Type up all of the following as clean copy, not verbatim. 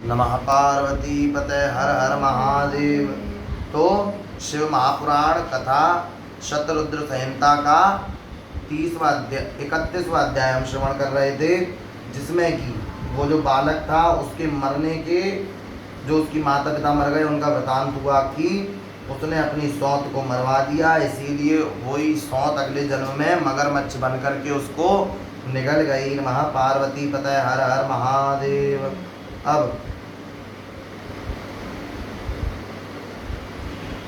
नमः पार्वती पते हर हर महादेव। तो शिव महापुराण कथा शतरुद्र संहिता का 31वां अध्याय हम श्रवण कर रहे थे, जिसमें कि वो जो बालक था उसके मरने के, जो उसकी माता पिता मर गए, उनका वृतांत हुआ कि उसने अपनी सौत को मरवा दिया, इसीलिए वही सौत अगले जन्म में मगरमच्छ बन करके उसको निगल गई। नमः पार्वती पते हर हर महादेव। अब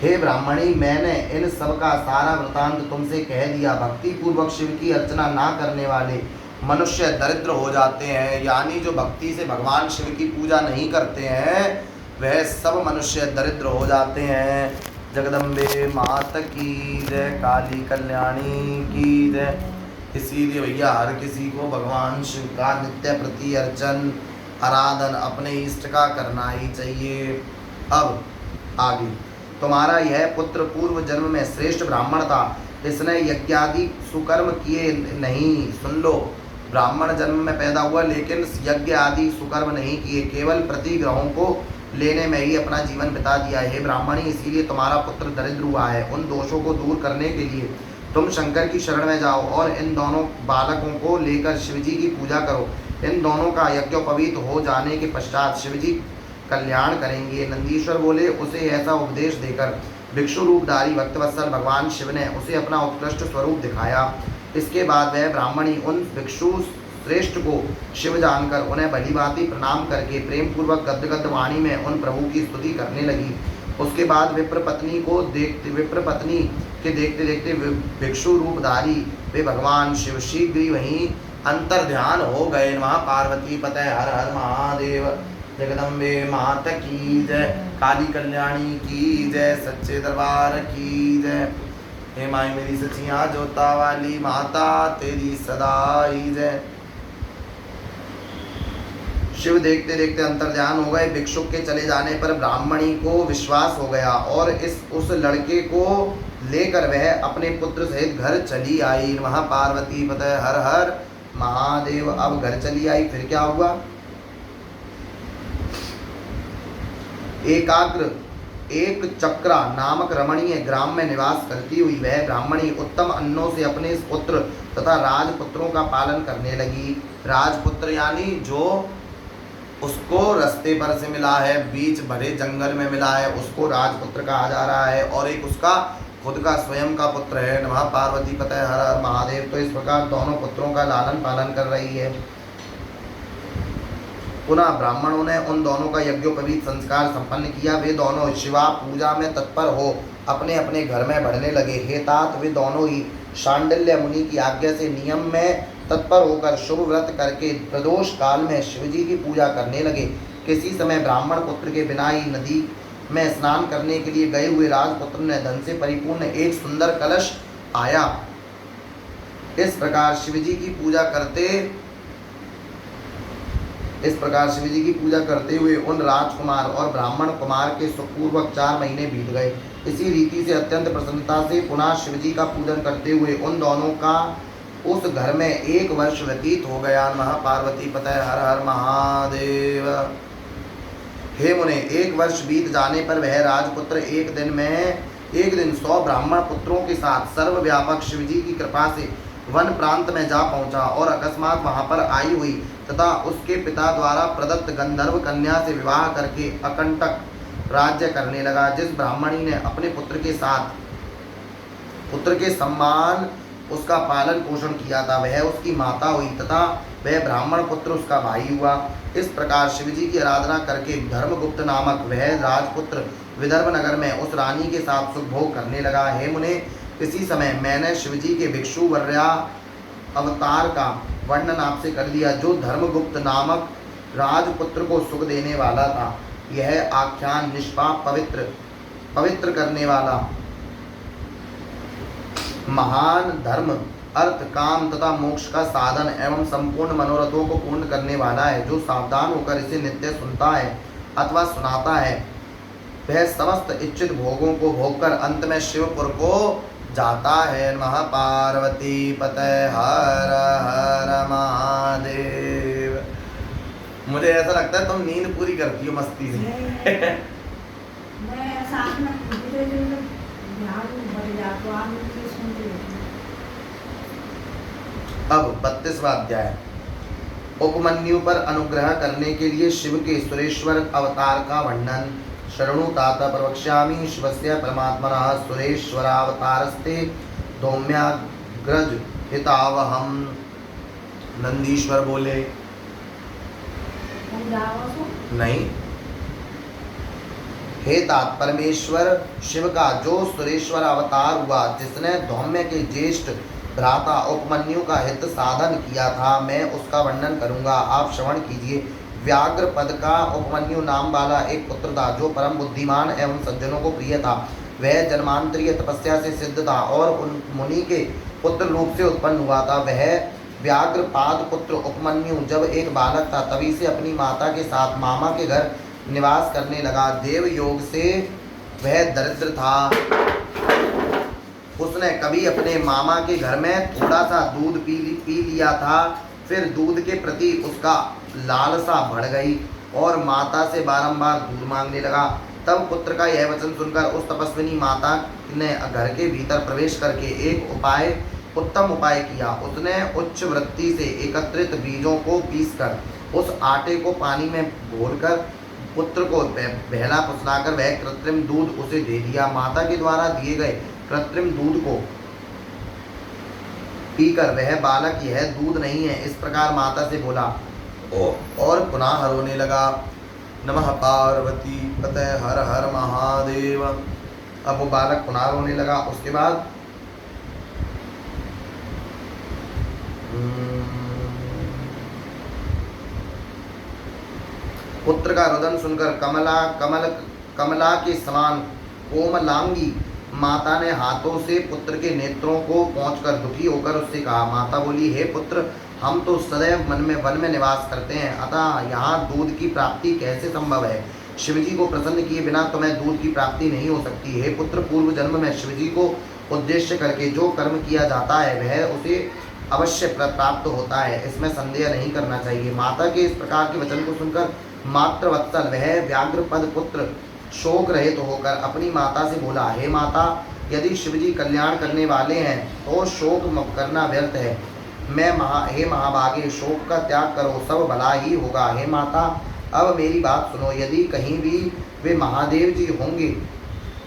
हे ब्राह्मणी, मैंने इन सब का सारा वृतांत तुमसे कह दिया। भक्ति पूर्वक शिव की अर्चना ना करने वाले मनुष्य दरिद्र हो जाते हैं, यानी जो भक्ति से भगवान शिव की पूजा नहीं करते हैं वह सब मनुष्य दरिद्र हो जाते हैं। जगदम्बे मात की जय, काली कल्याणी की जय। इसीलिए भैया हर किसी को भगवान शिव का नित्य प्रति अर्चन आराधन अपने इष्ट का करना ही चाहिए। अब आगे, तुम्हारा यह पुत्र पूर्व जन्म में श्रेष्ठ ब्राह्मण था, इसने यज्ञादि सुकर्म किए नहीं। सुन लो, ब्राह्मण जन्म में पैदा हुआ लेकिन यज्ञ आदि सुकर्म नहीं किए, केवल प्रतिग्रहों को लेने में ही अपना जीवन बिता दिया। हे ब्राह्मणी, इसीलिए तुम्हारा पुत्र दरिद्र हुआ है। उन दोषों को दूर करने के लिए तुम शंकर की शरण में जाओ और इन दोनों बालकों को लेकर शिवजी की पूजा करो। इन दोनों का यज्ञोपवीत हो जाने के पश्चात शिवजी कल्याण करेंगे। नंदीश्वर बोले, उसे ऐसा उपदेश देकर भिक्षु रूपधारी भक्तवत्सल भगवान शिव ने उसे अपना उत्कृष्ट स्वरूप दिखाया। इसके बाद वह ब्राह्मणी उन भिक्षु श्रेष्ठ को शिव जानकर उन्हें भलीभांति प्रणाम करके प्रेम पूर्वक गद्गद वाणी में उन प्रभु की स्तुति करने लगी। उसके बाद विप्र पत्नी के देखते देखते भिक्षु रूपधारी वे भगवान शिव शीघ्र ही वहीं अंतर ध्यान हो गए। वहाँ पार्वती पते हर हर महादेव। जगदम्बे मात की जय, काली कल्याणी की जय, सच्चे दरबार की जय। हे माई मेरी सचिया जोता वाली माता, तेरी सदा ही जय। शिव देखते देखते अंतर्ध्यान हो गए। भिक्षुक के चले जाने पर ब्राह्मणी को विश्वास हो गया और उस लड़के को लेकर वह अपने पुत्र सहित घर चली आई। वहाँ पार्वती पते हर हर महादेव। अब घर चली आई, फिर क्या हुआ? एक चक्रा नामक रमणीय ग्राम में निवास करती हुई वह ब्राह्मणी उत्तम अन्नों से अपने पुत्र तथा राजपुत्रों का पालन करने लगी। राजपुत्र यानी जो उसको रास्ते पर से मिला है, बीच भरे जंगल में मिला है, उसको राजपुत्र कहा जा रहा है, और एक उसका खुद का स्वयं का पुत्र है। नमः पार्वती पते हर हर महादेव। तो इस प्रकार दोनों पुत्रों का लालन पालन कर रही है। पुनः ब्राह्मणों ने उन दोनों का यज्ञोपवीत संस्कार संपन्न किया। वे दोनों शिवा पूजा में तत्पर हो अपने अपने घर में बढ़ने लगे। हे तात, वे दोनों ही शांडिल्य मुनि की आज्ञा से नियम में तत्पर होकर शुभ व्रत करके प्रदोष काल में शिवजी की पूजा करने लगे। किसी समय ब्राह्मण पुत्र के बिना ही नदी में स्नान करने के लिए गए हुए राजपुत्र ने धन से परिपूर्ण एक सुंदर कलश आया। इस प्रकार शिवजी की पूजा करते हुए उन राजकुमार और ब्राह्मण कुमार के सुखपूर्वक 4 महीने बीत गए। इसी रीति से अत्यंत प्रसन्नता से पुनः शिवजी का पूजन करते हुए उन दोनों का उस घर में 1 वर्ष व्यतीत हो गया। नमः पार्वती पते हर हर महादेव। हे मुने, 1 वर्ष बीत जाने पर वह राजपुत्र एक दिन 100 ब्राह्मण पुत्रों के साथ सर्वव्यापक शिवजी की कृपा से वन प्रांत में जा पहुंचा और अकस्मात वहां पर आई हुई तथा उसके पिता द्वारा प्रदत्त गंधर्व कन्या से विवाह करके अकंटक राज्य करने लगा। जिस ब्राह्मणी ने अपने पुत्र के सम्मान उसका पालन पोषण किया था, वह उसकी माता हुई तथा वह ब्राह्मण पुत्र उसका भाई हुआ। इस प्रकार शिवजी की आराधना करके धर्मगुप्त नामक वह राजपुत्र विदर्भ नगर में उस रानी के साथ सुख भोग करने लगा। हे मुने, इसी समय मैंने शिवजी के भिक्षु वर्या अवतार का वर्णन आपसे कर दिया, जो धर्मगुप्त नामक राजपुत्र को सुख देने वाला था। यह आख्यान निष्पाप पवित्र करने वाला, महान धर्म अर्थ काम तथा मोक्ष का साधन एवं संपूर्ण मनोरथों को पूर्ण करने वाला है। जो सावधान होकर इसे नित्य सुनता है अथवा सुनाता है, वह समस्त इच्छित भोगों को भोगकर अंत में शिवपुर को जाता है। नमः पार्वती पते हर हर महादेव। मुझे ऐसा लगता है तुम नींद पूरी करती हो मस्ती से। मैं साथ में ध्यान बढ़ जाता हूँ, आप मुझे सुनते रहते हैं। अब 32वां अध्याय। उपमन्यु पर अनुग्रह करने के लिए शिव के सुरेश्वर अवतार का वर्णन। शरणु तात प्रवक्ष्यामि शिवस्य परमात्मनः सुरेश्वरावतारस्ते धौम्याग्रज हितावहम। नंदीश्वर बोले नहीं, हे तात परमेश्वर शिव का जो सुरेश्वर अवतार हुआ, जिसने धौम्य के ज्येष्ठ भ्राता उपमन्यु का हित साधन किया था, मैं उसका वर्णन करूंगा, आप श्रवण कीजिए। व्याघ्र पद का उपमन्यु नाम वाला एक पुत्र था जो परम बुद्धिमान एवं सज्जनों को प्रिय था। वह जन्मांतरीय तपस्या से सिद्ध था और उन मुनि के पुत्र रूप से उत्पन्न हुआ था। वह व्याघ्रपाद पुत्र उपमन्यु जब एक बालक था तभी से अपनी माता के साथ मामा के घर निवास करने लगा। देव योग से वह दरिद्र था। उसने कभी अपने मामा के घर में थोड़ा सा दूध पी लिया था, फिर दूध के प्रति उसका लालसा बढ़ गई और माता से बारंबार दूध मांगने लगा। तब पुत्र का यह वचन सुनकर उस तपस्विनी माता ने घर के भीतर प्रवेश करके एक उत्तम उपाय किया। उसने उच्च वृत्ति से एकत्रित बीजों को पीसकर उस आटे को पानी में घोलकर पुत्र को बहला फुसलाकर वह कृत्रिम दूध उसे दे दिया। माता के द्वारा दिए गए कृत्रिम दूध को पीकर वह बालक यह दूध नहीं है इस प्रकार माता से बोला और पुनः रोने लगा। नमः पार्वती पते हर हर महादेव। अब वो बालक पुनः रोने लगा। उसके बाद पुत्र का रुदन सुनकर कमला के समान कोमलांगी माता ने हाथों से पुत्र के नेत्रों को पोंछकर दुखी होकर उससे कहा। माता बोली, हे पुत्र, हम तो सदैव वन में निवास करते हैं, अतः यहाँ दूध की प्राप्ति कैसे संभव है? शिवजी को प्रसन्न किए बिना तुम्हें दूध की प्राप्ति नहीं हो सकती। हे पुत्र, पूर्व जन्म में शिवजी को उद्देश्य करके जो कर्म किया जाता है वह उसे अवश्य प्राप्त होता है, इसमें संदेह नहीं करना चाहिए। माता के इस प्रकार के वचन को सुनकर मातृवत्सल वह व्याघ्रपद पुत्र शोक रहित होकर अपनी माता से बोला, हे माता, यदि शिवजी कल्याण करने वाले हैं तो शोक करना व्यर्थ है। हे महाभागे, शोक का त्याग करो, सब भला ही होगा। हे माता, अब मेरी बात सुनो। यदि कहीं भी वे महादेव जी होंगे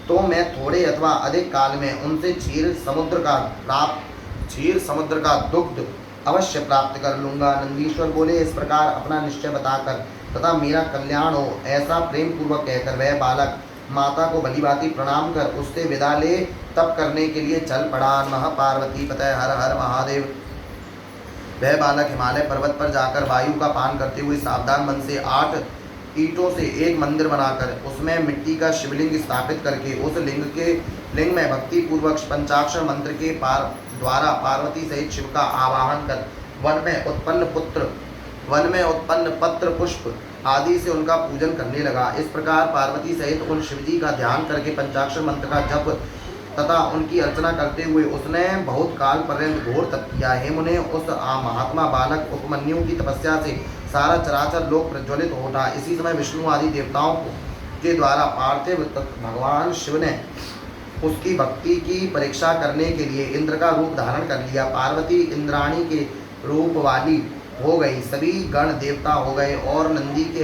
तो मैं थोड़े अथवा अधिक काल में उनसे क्षीर समुद्र का दुग्ध अवश्य प्राप्त कर लूँगा। नंदीश्वर बोले, इस प्रकार अपना निश्चय बताकर तथा मेरा कल्याण हो ऐसा प्रेम पूर्वक कहकर वह बालक माता को भलीभांति प्रणाम कर उससे विदा ले तप करने के लिए चल पड़ा। नमः पार्वती पते हर हर महादेव। वह बालक हिमालय पर्वत पर जाकर वायु का पान करते हुए सावधान मन से 8 ईंटों से एक मंदिर बनाकर उसमें मिट्टी का शिवलिंग स्थापित करके उस लिंग में भक्ति पूर्वक पंचाक्षर मंत्र के द्वारा पार्वती सहित शिव का आवाहन कर वन में उत्पन्न पत्र पुष्प आदि से उनका पूजन करने लगा। इस प्रकार पार्वती सहित उन शिवजी का ध्यान करके पंचाक्षर मंत्र का जप तथा उनकी अर्चना करते हुए उसने बहुत काल पर्यंत घोर तप किया। हे मुने, उस महात्मा बालक उपमन्यु की तपस्या से सारा चराचर लोक प्रज्वलित हो उठा। इसी समय विष्णु आदि देवताओं के द्वारा पार्थिव भगवान शिव ने उसकी भक्ति की परीक्षा करने के लिए इंद्र का रूप धारण कर लिया। पार्वती इंद्राणी के रूप वाली हो गई, सभी गण देवता हो गए और नंदी ने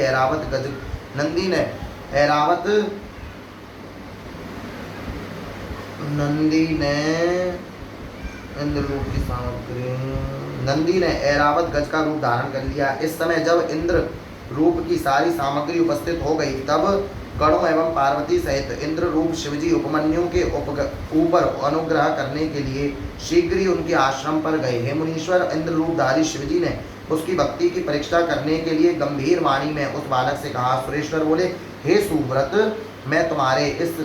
ऐरावत गज का रूप धारण कर लिया। इस समय जब इंद्र रूप की सारी सामग्री उपस्थित हो गई तब गणों एवं पार्वती सहित इंद्र रूप शिवजी उपमन्यु के ऊपर अनुग्रह करने के लिए शीघ्र ही उनके आश्रम पर गए। हे मुनीश्वर, इंद्र रूपधारी शिवजी ने उसकी भक्ति की परीक्षा करने के लिए गंभीर वाणी में उस बालक से कहा। सुरेश्वर बोले, हे सुव्रत, मैं तुम्हारी इस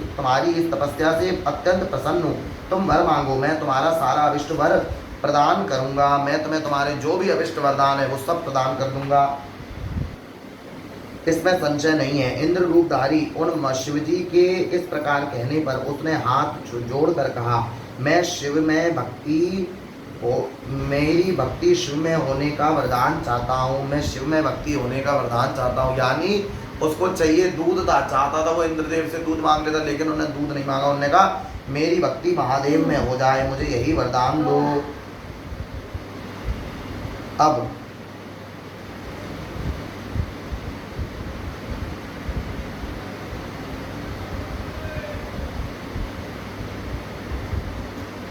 तपस्या से अत्यंत प्रसन्न हूँ। तुम वर मांगो, मैं तुम्हारा सारा अभिष्ट वर प्रदान करूँगा। मैं तुम्हें तुम्हारे जो भी अभिष्ट वरदान है वो सब प्रदान कर दूंगा, इसमें संशय नहीं है। इंद्र रूपधारी उन शिवजी के इस प्रकार कहने पर उसने हाथ जोड़कर कहा, मैं शिव में भक्ति मेरी भक्ति शिव में होने का वरदान चाहता हूँ, मैं शिव में भक्ति होने का वरदान चाहता हूँ। यानी उसको चाहिए दूध था, चाहता था वो इंद्रदेव से दूध मांग लेता, लेकिन उन्होंने दूध नहीं मांगा। उन्होंने कहा मेरी भक्ति महादेव में हो जाए, मुझे यही वरदान दो। अब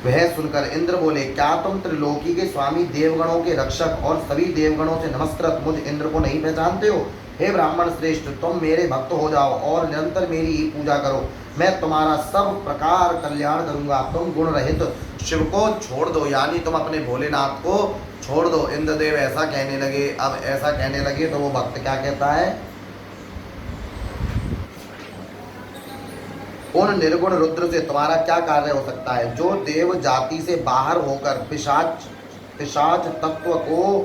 वह सुनकर इंद्र बोले, क्या तुम त्रिलोकी के स्वामी, देवगणों के रक्षक और सभी देवगणों से नमस्कृत मुझ इंद्र को नहीं पहचानते हो? हे ब्राह्मण श्रेष्ठ, तुम मेरे भक्त हो जाओ और निरंतर मेरी ही पूजा करो, मैं तुम्हारा सब प्रकार कल्याण करूंगा। तुम गुण रहित शिव को छोड़ दो, यानी तुम अपने भोलेनाथ को छोड़ दो। इंद्रदेव ऐसा कहने लगे। अब ऐसा कहने लगे तो वो भक्त क्या कहता है, उन निर्गुण रुद्र से तुम्हारा क्या कार्य हो सकता है, जो देव जाति से बाहर होकर पिशाच तत्व को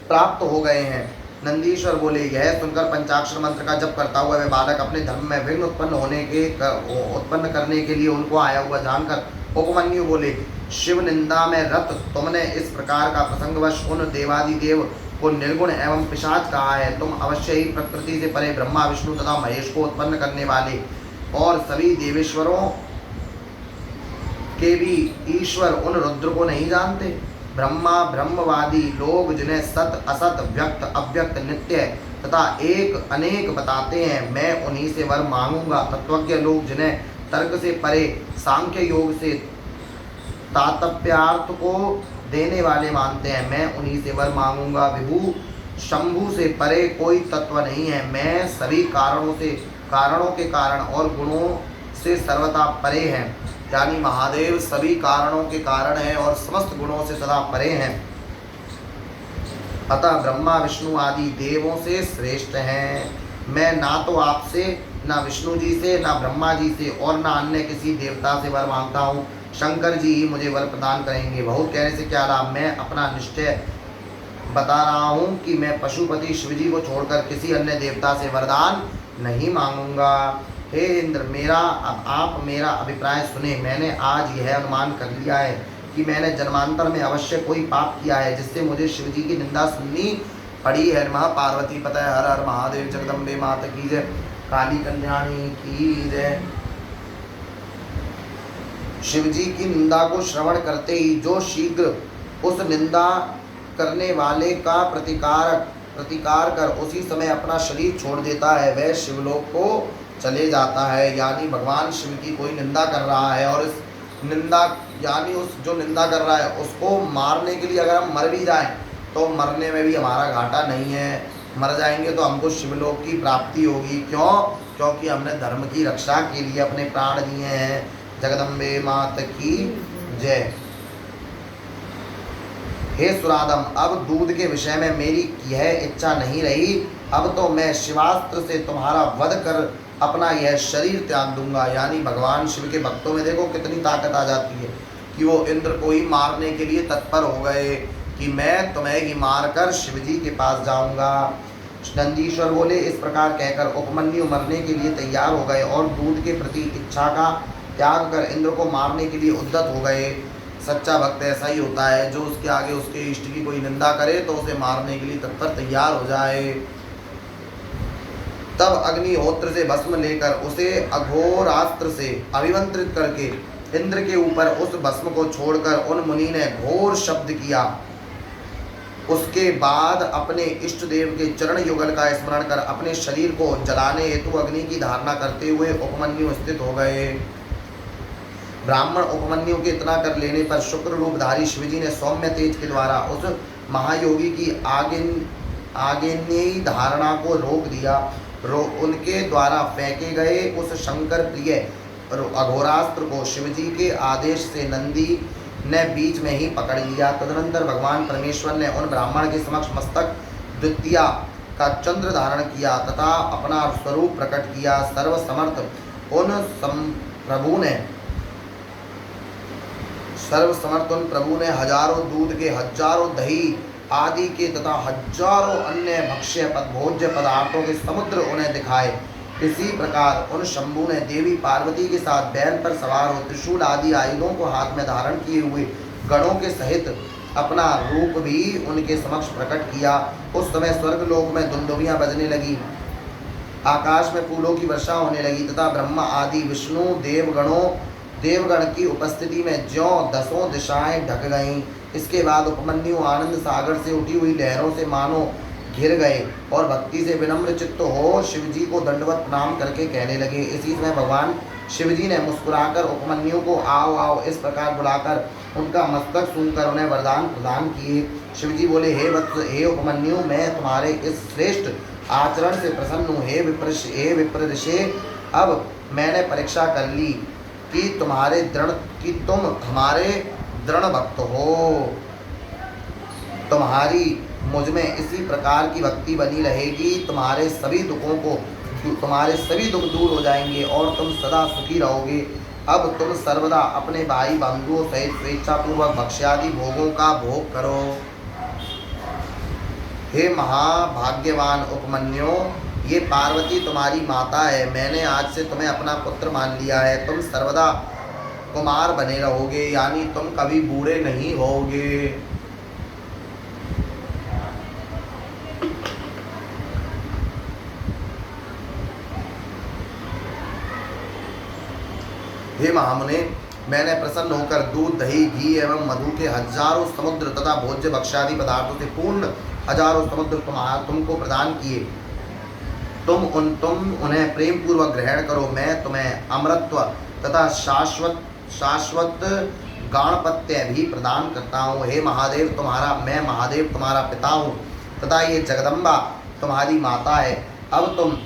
प्राप्त हो गए हैं। नंदीश्वर बोले, यह सुनकर पंचाक्षर मंत्र का जप करता हुआ वह बालक अपने धर्म में विघ्न उत्पन्न करने के लिए उनको आया हुआ जानकर उपमन्यु बोले, शिव निंदा में रत तुमने इस प्रकार का प्रसंगवश उन देवादिदेव को निर्गुण एवं पिशाच कहा है। तुम अवश्य ही प्रकृति से परे ब्रह्मा विष्णु तथा महेश को उत्पन्न करने वाले और सभी देवेश्वरों के भी ईश्वर उन रुद्र को नहीं जानते। ब्रह्मा ब्रह्मवादी लोग जिन्हें सत असत व्यक्त अव्यक्त नित्य तथा एक अनेक बताते हैं, मैं उन्हीं से वर मांगूंगा। तत्वज्ञ लोग जिन्हें तर्क से परे सांख्य योग से तात्पर्यार्थ को देने वाले मानते हैं, मैं उन्हीं से वर मांगूंगा। विभु शंभु से परे कोई तत्व नहीं है, मैं सभी कारणों के कारण और गुणों से सर्वथा परे हैं। यानी महादेव सभी कारणों के कारण हैं और समस्त गुणों से सदा परे हैं, अतः ब्रह्मा विष्णु आदि देवों से श्रेष्ठ हैं। मैं ना तो आपसे, ना विष्णु जी से, ना ब्रह्मा जी से और ना अन्य किसी देवता से वर मांगता हूँ। शंकर जी ही मुझे वर प्रदान करेंगे। बहुत कहने से क्या लाभ, मैं अपना निश्चय बता रहा हूँ कि मैं पशुपति शिवजी को छोड़कर किसी अन्य देवता से वरदान नहीं मांगूंगा। हे इंद्र, अब आप मेरा अभिप्राय सुने। मैंने आज यह अनुमान कर लिया है कि मैंने जन्मांतर में अवश्य कोई पाप किया है जिससे मुझे शिवजी की निंदा सुननी पड़ी है। महा पार्वती पतये हर हर महादेव, जगदम्बे माता की जय, काली कल्याणी की जय। शिवजी की निंदा को श्रवण करते ही जो शीघ्र उस निंदा करने वाले का प्रतिकार कर उसी समय अपना शरीर छोड़ देता है, वह शिवलोक को चले जाता है। यानी भगवान शिव की कोई निंदा कर रहा है और इस निंदा यानी उस जो निंदा कर रहा है उसको मारने के लिए अगर हम मर भी जाएं तो मरने में भी हमारा घाटा नहीं है। मर जाएंगे तो हमको शिवलोक की प्राप्ति होगी। क्यों? क्योंकि हमने धर्म की रक्षा के लिए अपने प्राण दिए हैं। जगदम्बे मात की जय। हे सुरादम, अब दूध के विषय में मेरी यह इच्छा नहीं रही। अब तो मैं शिवास्त्र से तुम्हारा वध कर अपना यह शरीर त्याग दूंगा। यानी भगवान शिव के भक्तों में देखो कितनी ताकत आ जाती है कि वो इंद्र को ही मारने के लिए तत्पर हो गए कि मैं तुम्हें ही मारकर शिवजी के पास जाऊंगा। नंदीश्वर बोले, इस प्रकार कहकर उपमन्यु मरने के लिए तैयार हो गए और दूध के प्रति इच्छा का त्याग कर इंद्र को मारने के लिए उद्यत हो गए। सच्चा भक्त ऐसा ही होता है, जो उसके आगे उसके इष्ट की कोई निंदा करे तो उसे मारने के लिए तत्पर तैयार हो जाए। तब अग्निहोत्र से भस्म लेकर उसे अघोरास्त्र से अभिमंत्रित करके इंद्र के ऊपर उस भस्म को छोड़कर उन मुनि ने घोर शब्द किया। उसके बाद अपने इष्ट देव के चरण युगल का स्मरण कर अपने शरीर को जलाने हेतु अग्नि की धारणा करते हुए उपमन्यु स्थित हो गए। ब्राह्मण उपमन्यु के इतना कर लेने पर शुक्र रूपधारी शिवजी ने सौम्य तेज के द्वारा उस महायोगी की आग्नेयी धारणा को रोक दिया। उनके द्वारा फेंके गए उस शंकर प्रिय अघोरास्त्र को शिवजी के आदेश से नंदी ने बीच में ही पकड़ लिया। तदनंतर भगवान परमेश्वर ने उन ब्राह्मण के समक्ष मस्तक द्वितीया का चंद्र धारण किया तथा अपना स्वरूप प्रकट किया। सर्वसमर्थ उन प्रभु ने हजारों दूध के, हजारों दही आदि के तथा हजारों अन्य भक्ष्य भोज्य पदार्थों के समुद्र उन्हें दिखाए। इसी प्रकार उन शंभु ने देवी पार्वती के साथ बैल पर सवार हो त्रिशूल आदि आयुधों को हाथ में धारण किए हुए गणों के सहित अपना रूप भी उनके समक्ष प्रकट किया। उस समय स्वर्गलोक में दुंदुभियां बजने लगी, आकाश में फूलों की वर्षा होने लगी तथा ब्रह्मा आदि विष्णु देवगण की उपस्थिति में ज्यों दसों दिशाएं ढक गईं। इसके बाद उपमन्यु आनंद सागर से उठी हुई लहरों से मानो घिर गए और भक्ति से विनम्र चित्त हो शिव जी को दंडवत प्रणाम करके कहने लगे। इसी समय भगवान शिव जी ने मुस्कुराकर उपमन्यु को आओ आओ इस प्रकार बुलाकर उनका मस्तक सूंघकर उन्हें वरदान प्रदान किए। शिव जी बोले, हे वत्स, हे उपमन्यु, मैं तुम्हारे इस श्रेष्ठ आचरण से प्रसन्न हूँ। हे विप्र ऋषि, अब मैंने परीक्षा कर ली कि तुम हमारे दृढ़ भक्त हो। तुम्हारी मुझ में इसी प्रकार की भक्ति बनी रहेगी, तुम्हारे सभी दुख दूर हो जाएंगे और तुम सदा सुखी रहोगे। अब तुम सर्वदा अपने भाई बंधुओं सहित स्वेच्छापूर्वक भक्ष्यादि भोगों का भोग करो। हे महाभाग्यवान उपमन्यु, ये पार्वती तुम्हारी माता है। मैंने आज से तुम्हें अपना पुत्र मान लिया है। तुम सर्वदा कुमार बने रहोगे, यानी तुम कभी बूढ़े नहीं होगे। हे महामुने, मैंने प्रसन्न होकर दूध, दही, घी एवं मधु के हजारों समुद्र तथा भोज्य भक्ष्यादि पदार्थों से पूर्ण हजारों समुद्र तुमको प्रदान किए। तुम उन्हें प्रेम पूर्वक ग्रहण करो। मैं तुम्हें अमरत्व तथा शाश्वत गाणपत्य भी प्रदान करता हूँ। हे महादेव, मैं महादेव तुम्हारा पिता हूँ तथा ये जगदम्बा तुम्हारी माता है। अब तुम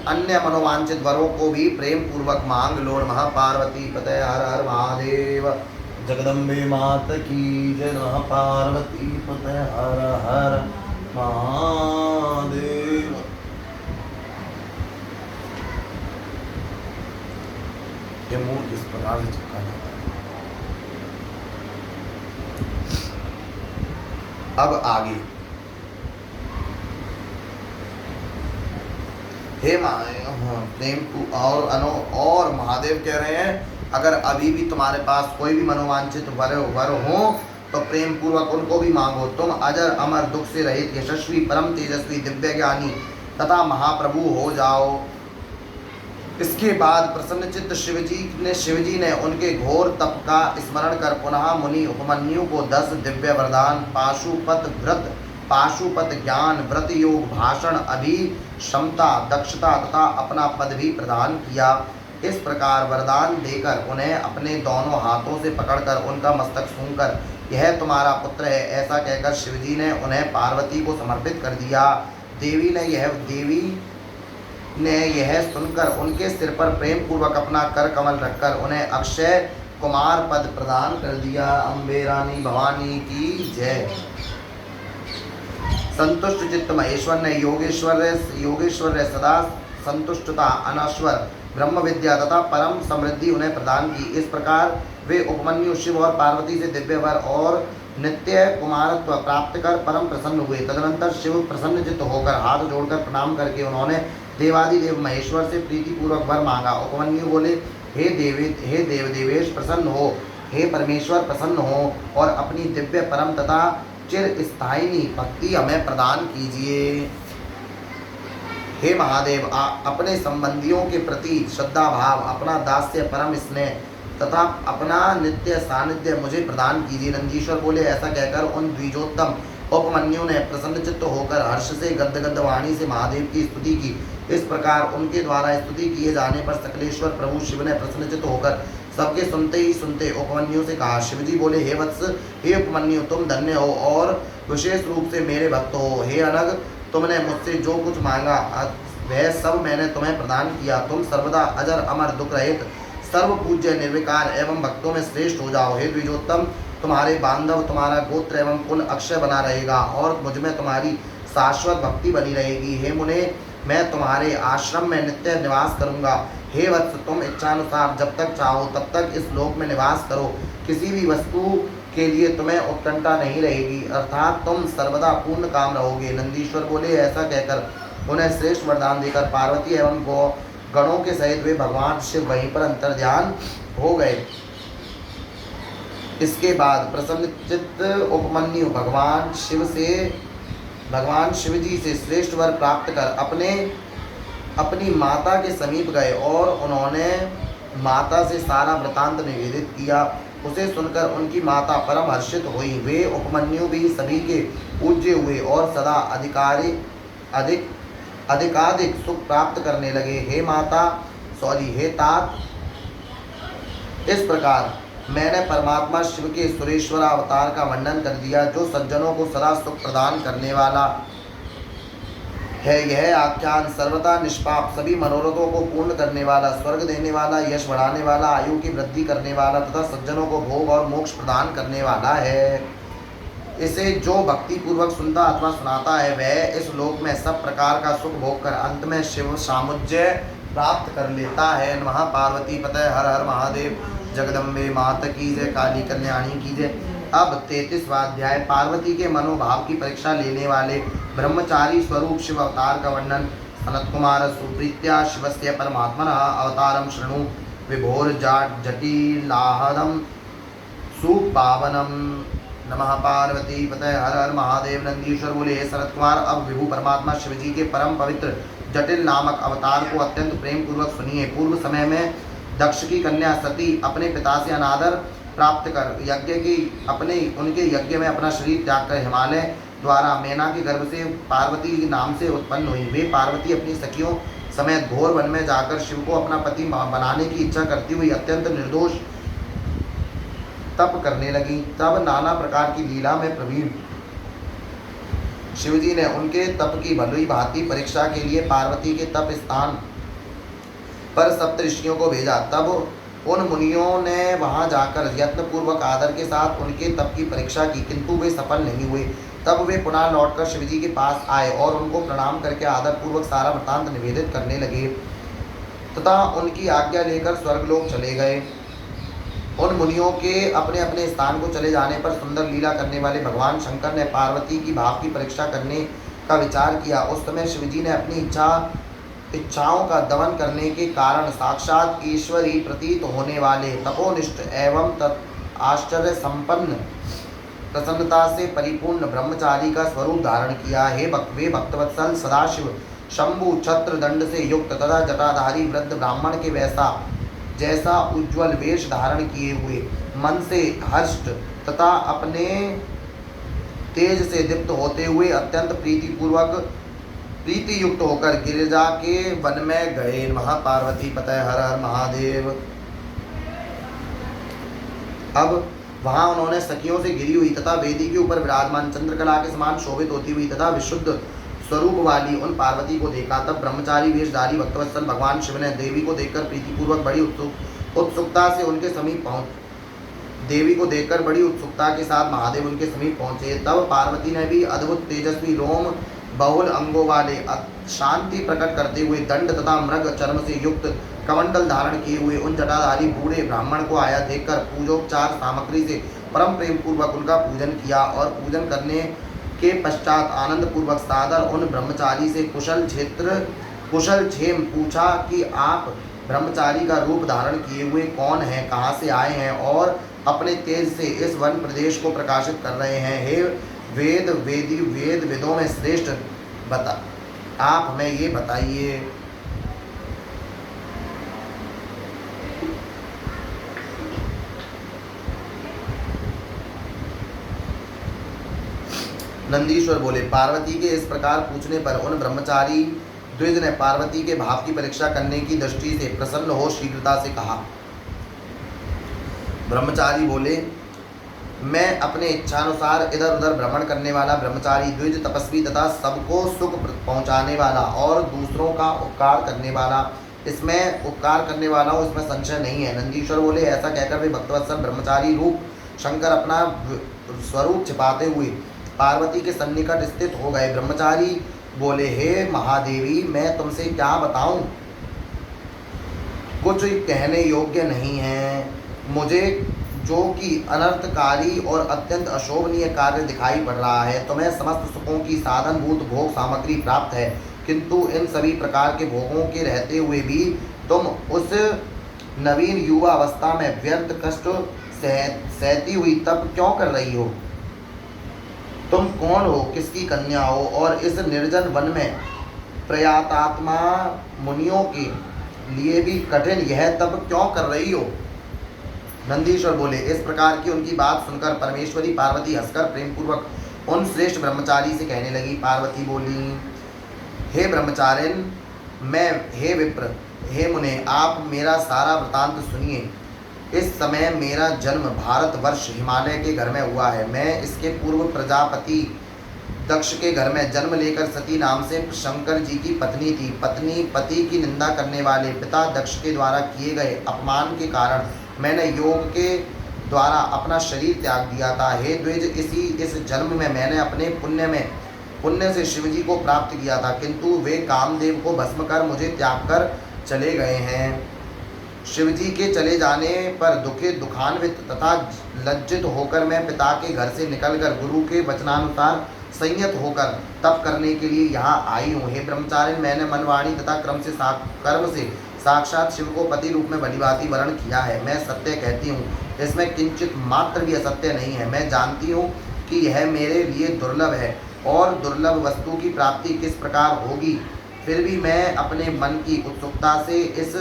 अन्य मनोवांछित वरों को भी प्रेम पूर्वक मांग लो। महापार्वती पते हर हर महादेव। जगदम्बे मात की जय। महापार्वती पते हर हर महादेव। ये मूल किस प्रकार से चिपका जाता है। अब आगे हे प्रेम और महादेव कह रहे हैं, अगर अभी भी तुम्हारे पास कोई भी मनोवांछित वर हो तो प्रेम पूर्वक उनको भी मांगो। तुम अजर अमर दुख से रहित यशस्वी परम तेजस्वी दिव्य ज्ञानी तथा महाप्रभु हो जाओ। इसके बाद प्रसन्नचित्त शिवजी ने उनके घोर तप का स्मरण कर पुनः मुनि उपमन्यु को 10 दिव्य वरदान, पाशुपत ज्ञान, व्रत योग, भाषण, क्षमता, दक्षता तथा अपना पद भी प्रदान किया। इस प्रकार वरदान देकर उन्हें अपने दोनों हाथों से पकड़कर उनका मस्तक सूंघकर यह तुम्हारा पुत्र है ऐसा कहकर शिवजी ने उन्हें पार्वती को समर्पित कर दिया। देवी ने यह सुनकर उनके सिर पर प्रेम पूर्वक अपना कर कमल रखकर उन्हें अक्षय कुमार पद प्रदान कर दिया। अम्बे रानी भवानी की जय। संतुष्ट चित्त महेश्वर ने योगेश्वर सदा संतुष्टता, अनश्वर ब्रह्म विद्या तथा परम समृद्धि उन्हें प्रदान की। इस प्रकार वे उपमन्यु शिव और पार्वती से दिव्य वर और नित्य कुमारत्व प्राप्त कर परम प्रसन्न हुए। तदनंतर शिव प्रसन्नचित्त होकर हाथ जोड़कर प्रणाम करके उन्होंने देवादिदेव महेश्वर से प्रीतिपूर्वक वर मांगा। उपमन्यु बोले, हे देवेश प्रसन्न हो, हे परमेश्वर प्रसन्न हो और अपनी दिव्य परम तथा चिर स्थायिनी भक्ति हमें प्रदान कीजिए। हे महादेव, अपने संबंधियों के प्रति श्रद्धा भाव, अपना दास्य परम स्नेह तथा अपना नित्य सानिध्य मुझे प्रदान कीजिए। नंदीश्वर बोले, ऐसा कहकर उन द्विजोत्तम उपमन्यु ने प्रसन्नचित्त होकर हर्ष से गद्गद वाणी से महादेव की स्तुति की। इस प्रकार उनके द्वारा स्तुति किए जाने पर सकलेश्वर प्रभु शिव ने प्रसन्नचित्त होकर सबके सुनते उपमन्यु से कहा। शिवजी बोले, हे वत्स, हे उपमन्यु, तुम धन्य हो और विशेष रूप से मेरे भक्त हो। हे अनग, तुमने मुझसे जो कुछ मांगा वह सब मैंने तुम्हें प्रदान किया। तुम सर्वदा अजर अमर दुख रहित सर्व पूज्य निर्विकार एवं भक्तों में श्रेष्ठ हो जाओ। हे द्विजोत्तम, तुम्हारे बांधव, तुम्हारा गोत्र एवं कुल अक्षय बना रहेगा और मुझ में तुम्हारी शाश्वत भक्ति बनी रहेगी। हे मुने, मैं तुम्हारे आश्रम में नित्य निवास करूंगा। हे वत्स, तुम इच्छानुसार जब तक चाहो तब तक इस लोक में निवास करो। किसी भी वस्तु के लिए तुम्हें उत्कंठा नहीं रहेगी, अर्थात तुम सर्वदा पूर्ण काम रहोगे। नंदीश्वर बोले, ऐसा कहकर उन्हें श्रेष्ठ वरदान देकर पार्वती एवं गणों के सहित वे भगवान शिव वहीं पर अंतर्ध्यान हो गए। इसके बाद प्रसन्नचित्त उपमन्यु भगवान शिव जी से श्रेष्ठ वर प्राप्त कर अपनी माता के समीप गए और उन्होंने माता से सारा वृतांत निवेदित किया। उसे सुनकर उनकी माता परम हर्षित हुई। वे उपमन्यु भी सभी के पूज्य हुए और सदा अधिकाधिक सुख प्राप्त करने लगे। हे तात, इस प्रकार मैंने परमात्मा शिव के सुरेश्वर अवतार का वर्णन कर दिया, जो सज्जनों को सदा सुख प्रदान करने वाला है। यह आख्यान सर्वथा निष्पाप, सभी मनोरथों को पूर्ण करने वाला, स्वर्ग देने वाला, यश बढ़ाने वाला, आयु की वृद्धि करने वाला तथा सज्जनों को भोग और मोक्ष प्रदान करने वाला है। इसे जो भक्ति पूर्वक सुनता अथवा सुनाता है, वह इस लोक में सब प्रकार का सुख भोग कर अंत में शिव सामुज्य प्राप्त कर लेता है। नमः पार्वती पतये हर हर महादेव। जगदम्बे माता की जय, काली कल्याणी की जय। अब 33वां अध्याय पार्वती के मनोभाव की परीक्षा लेने वाले ब्रह्मचारी स्वरूप शिव अवतार का वर्णन। सनत कुमार सुप्रीत्या शिवस्य परमात्मनः अवतारम शृणु विभोर जटिलाहदम सुपावनम। नमः पार्वती पतये हर हर महादेव। नंदीश्वर बोले, हे सनत कुमार, अब विभु परमात्मा शिवजी के परम पवित्र जटिल नामक अवतार को अत्यंत प्रेम पूर्वक सुनिए। पूर्व समय में दक्ष की कन्या सती अपने पिता से अनादर प्राप्त कर उनके यज्ञ में अपना शरीर त्याग कर हिमालय द्वारा मैना के गर्भ से पार्वती नाम से उत्पन्न हुई। वे पार्वती अपनी सखियों समेत घोर वन में जाकर शिव को अपना पति बनाने की इच्छा करती हुई अत्यंत निर्दोष तप करने लगी। तब नाना प्रकार की लीला में प्रवीण शिवजी ने उनके तप की भली भांति परीक्षा के लिए पार्वती के तप स्थान पर सप्त ऋषियों को भेजा। तब उन मुनियों ने वहां जाकर यत्नपूर्वक आदर के साथ उनके तप की परीक्षा की, किंतु वे सफल नहीं हुए। तब वे पुनः लौटकर शिवजी के पास आए और उनको प्रणाम करके आदरपूर्वक सारा वृत्तांत निवेदित करने लगे तथा उनकी आज्ञा लेकर स्वर्गलोक चले गए। उन मुनियों के अपने अपने स्थान को चले जाने पर सुंदर लीला करने वाले भगवान शंकर ने पार्वती की भाव की परीक्षा करने का विचार किया। उस समय शिवजी ने अपनी इच्छाओं का दमन करने के कारण साक्षात ईश्वरी प्रतीत होने वाले तपोनिष्ठ एवं आश्चर्य संपन्न प्रसन्नता से परिपूर्ण ब्रह्मचारी का स्वरूप धारण किया। वे भक्तवत्सल सदाशिव शंभु छत्र दंड से युक्त तथा जटाधारी वृद्ध ब्राह्मण के जैसा उज्ज्वल वेश धारण किए हुए, मन से हर्ष तथा अपने तेज से दीप्त होते हुए अत्यंत प्रीति युक्त होकर गिरिजा के वन में गए। महापार्वती पतये हर हर महादेव। अब वहां उन्होंने सखियों से घिरी हुई तथा वेदी के ऊपर विराजमान चंद्रकला के समान शोभित होती हुई तथा विशुद्ध स्वरूप वाली उन पार्वती को देखा। तब ब्रह्मचारी वेशधारी भक्तवत्सल भगवान शिव ने देवी को देखकर प्रीतिपूर्वक बड़ी उत्सुकता से उनके समीप देवी को देखकर बड़ी उत्सुकता के साथ महादेव उनके समीप पहुंचे। तब पार्वती ने भी अद्भुत तेजस्वी रोम बहुल अंगों वाले शांति प्रकट करते हुए दंड तथा मृग चर्म से युक्त कमंडल धारण किए हुए उन जटाधारी बूढ़े ब्राह्मण को आया देखकर पूजोपचार सामग्री से परम प्रेम पूर्वक उनका पूजन किया और पूजन करने के पश्चात आनंद पूर्वक सादर उन ब्रह्मचारी से कुशल क्षेम पूछा कि आप ब्रह्मचारी का रूप धारण किए हुए कौन हैं, कहाँ से आए हैं और अपने तेज से इस वन प्रदेश को प्रकाशित कर रहे हैं। हे वेदों में श्रेष्ठ आप हमें ये बताइए। नंदीश्वर बोले, पार्वती के इस प्रकार पूछने पर उन ब्रह्मचारी द्विज ने पार्वती के भाव की परीक्षा करने की दृष्टि से प्रसन्न हो शीघ्रता से कहा। ब्रह्मचारी बोले, मैं अपने इच्छानुसार इधर उधर भ्रमण करने वाला ब्रह्मचारी द्विज तपस्वी तथा सबको सुख पहुंचाने वाला और दूसरों का उपकार करने वाला, इसमें उपकार करने वाला हूँ, इसमें संशय नहीं है। नंदीश्वर बोले, ऐसा कहकर वे भक्तवत्सल ब्रह्मचारी रूप शंकर अपना स्वरूप छिपाते हुए पार्वती के सन्निकट स्थित हो गए। ब्रह्मचारी बोले, हे महादेवी, मैं तुमसे क्या बताऊं, कुछ कहने योग्य नहीं है। मुझे जो कि अनर्थकारी और अत्यंत अशोभनीय कार्य दिखाई पड़ रहा है। तुम्हें समस्त सुखों की साधनभूत भोग सामग्री प्राप्त है, किंतु इन सभी प्रकार के भोगों के रहते हुए भी तुम उस नवीन युवा अवस्था में व्यर्थ कष्ट सहती हुई तप क्यों कर रही हो? तुम कौन हो, किसकी कन्या हो, और इस निर्जन वन में प्रयातात्मा मुनियों के लिए भी कठिन यह तप क्यों कर रही हो? नंदीश्वर बोले, इस प्रकार की उनकी बात सुनकर परमेश्वरी पार्वती हंसकर प्रेम पूर्वक उन श्रेष्ठ ब्रह्मचारी से कहने लगी। पार्वती बोली, हे ब्रह्मचारिन, हे विप्र, हे मुने, आप मेरा सारा वृतांत सुनिए। इस समय मेरा जन्म भारतवर्ष हिमालय के घर में हुआ है। मैं इसके पूर्व प्रजापति दक्ष के घर में जन्म लेकर सती नाम से शंकर जी की पत्नी थी। पति की निंदा करने वाले पिता दक्ष के द्वारा किए गए अपमान के कारण मैंने योग के द्वारा अपना शरीर त्याग दिया था। हे द्विज, इस जन्म में मैंने अपने पुण्य से शिवजी को प्राप्त किया था, किंतु वे कामदेव को भस्म कर मुझे त्याग कर चले गए हैं। शिवजी के चले जाने पर दुखान्वित तथा लज्जित होकर मैं पिता के घर से निकलकर गुरु के वचनानुसार संयत होकर तप करने के लिए यहाँ आई हूँ। हे ब्रह्मचारिण, मैंने मनवाणी तथा कर्म से साक्षात शिव को पति रूप में भलीभांति वर्ण किया है। मैं सत्य कहती हूँ, इसमें किंचित मात्र भी असत्य नहीं है। मैं जानती हूँ कि यह मेरे लिए दुर्लभ है और दुर्लभ वस्तु की प्राप्ति किस प्रकार होगी, फिर भी मैं अपने मन की उत्सुकता से इस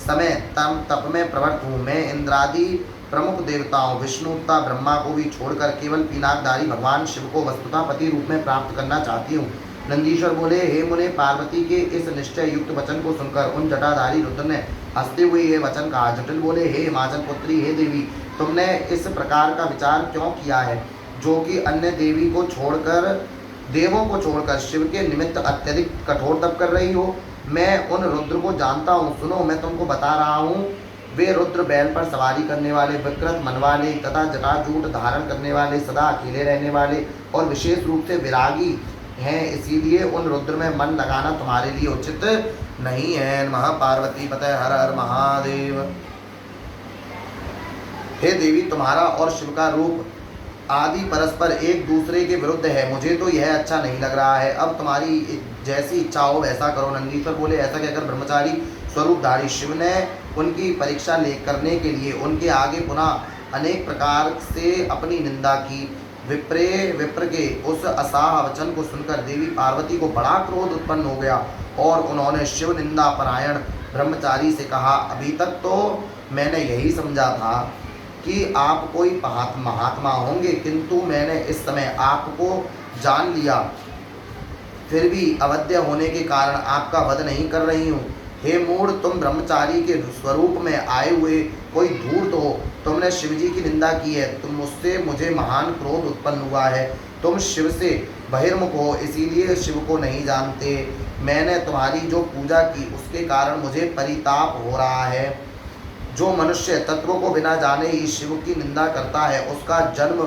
समय तप में प्रवृत्त हूँ। मैं इंद्रादि प्रमुख देवताओं विष्णु तथा ब्रह्मा को भी छोड़कर केवल पिनाकधारी भगवान शिव को वस्तुतः पति रूप में प्राप्त करना चाहती हूँ। नंदीश्वर बोले, हे मुने, पार्वती के इस निश्चय युक्त वचन को सुनकर उन जटाधारी रुद्र ने हंसते हुए ये वचन कहा। जटिल बोले, हे हिमाचल पुत्री, हे देवी, तुमने इस प्रकार का विचार क्यों किया है, जो कि अन्य देवों को छोड़कर शिव के निमित्त अत्यधिक कठोर तप कर रही हो? मैं उन रुद्र को जानता हूँ, सुनो, मैं तुमको बता रहा हूँ। वे रुद्र बैल पर सवारी करने वाले, विकृत मन वाले तथा जटाजूट धारण करने वाले, सदा अकेले रहने वाले और विशेष रूप से विरागी हैं। इसीलिए उन रुद्र में मन लगाना तुम्हारे लिए उचित नहीं है। नमः पार्वती पतये हर हर महादेव। हे देवी, तुम्हारा और शिव का रूप आदि परस्पर एक दूसरे के विरुद्ध है। मुझे तो यह अच्छा नहीं लग रहा है। अब तुम्हारी जैसी इच्छा हो वैसा करो। नंदीश्वर बोले, ऐसा कहकर ब्रह्मचारी स्वरूपधारी शिव ने उनकी परीक्षा करने के लिए उनके आगे पुनः अनेक प्रकार से अपनी निंदा की। विप्र के उस असाह वचन को सुनकर देवी पार्वती को बड़ा क्रोध उत्पन्न हो गया और उन्होंने शिव निंदा परायण ब्रह्मचारी से कहा, अभी तक तो मैंने यही समझा था कि आप कोई महात्मा होंगे, किंतु मैंने इस समय आपको जान लिया। फिर भी अवध्य होने के कारण आपका वध नहीं कर रही हूँ। हे मूढ़, तुम ब्रह्मचारी के स्वरूप में आए हुए कोई धूर्त हो। तुमने शिवजी की निंदा की है। मुझसे मुझे महान क्रोध उत्पन्न हुआ है। तुम शिव से बहिर्मुख हो, इसीलिए शिव को नहीं जानते। मैंने तुम्हारी जो पूजा की उसके कारण मुझे परिताप हो रहा है। जो मनुष्य तत्व को बिना जाने ही शिव की निंदा करता है, उसका जन्म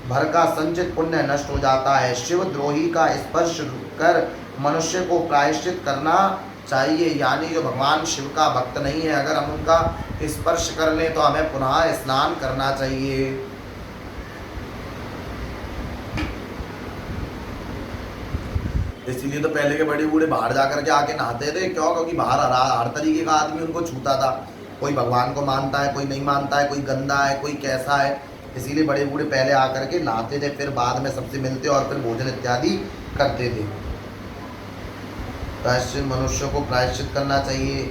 भर का संचित पुण्य नष्ट हो जाता है। शिव द्रोही का स्पर्श कर मनुष्य को प्रायश्चित करना चाहिए, यानी जो भगवान शिव का भक्त नहीं है, अगर हम उनका स्पर्श कर लें तो हमें पुनः स्नान करना चाहिए। इसीलिए तो पहले के बड़े बूढ़े बाहर जाकर के आके नहाते थे। क्यों? क्योंकि बाहर हर तरीके का आदमी उनको छूता था। कोई भगवान को मानता है, कोई नहीं मानता है, कोई गंदा है, कोई कैसा है। इसीलिए बड़े बूढ़े पहले आकर के नहाते थे, फिर बाद में सबसे मिलते और फिर भोजन इत्यादि करते थे। प्रायश्चित मनुष्य को प्रायश्चित करना चाहिए।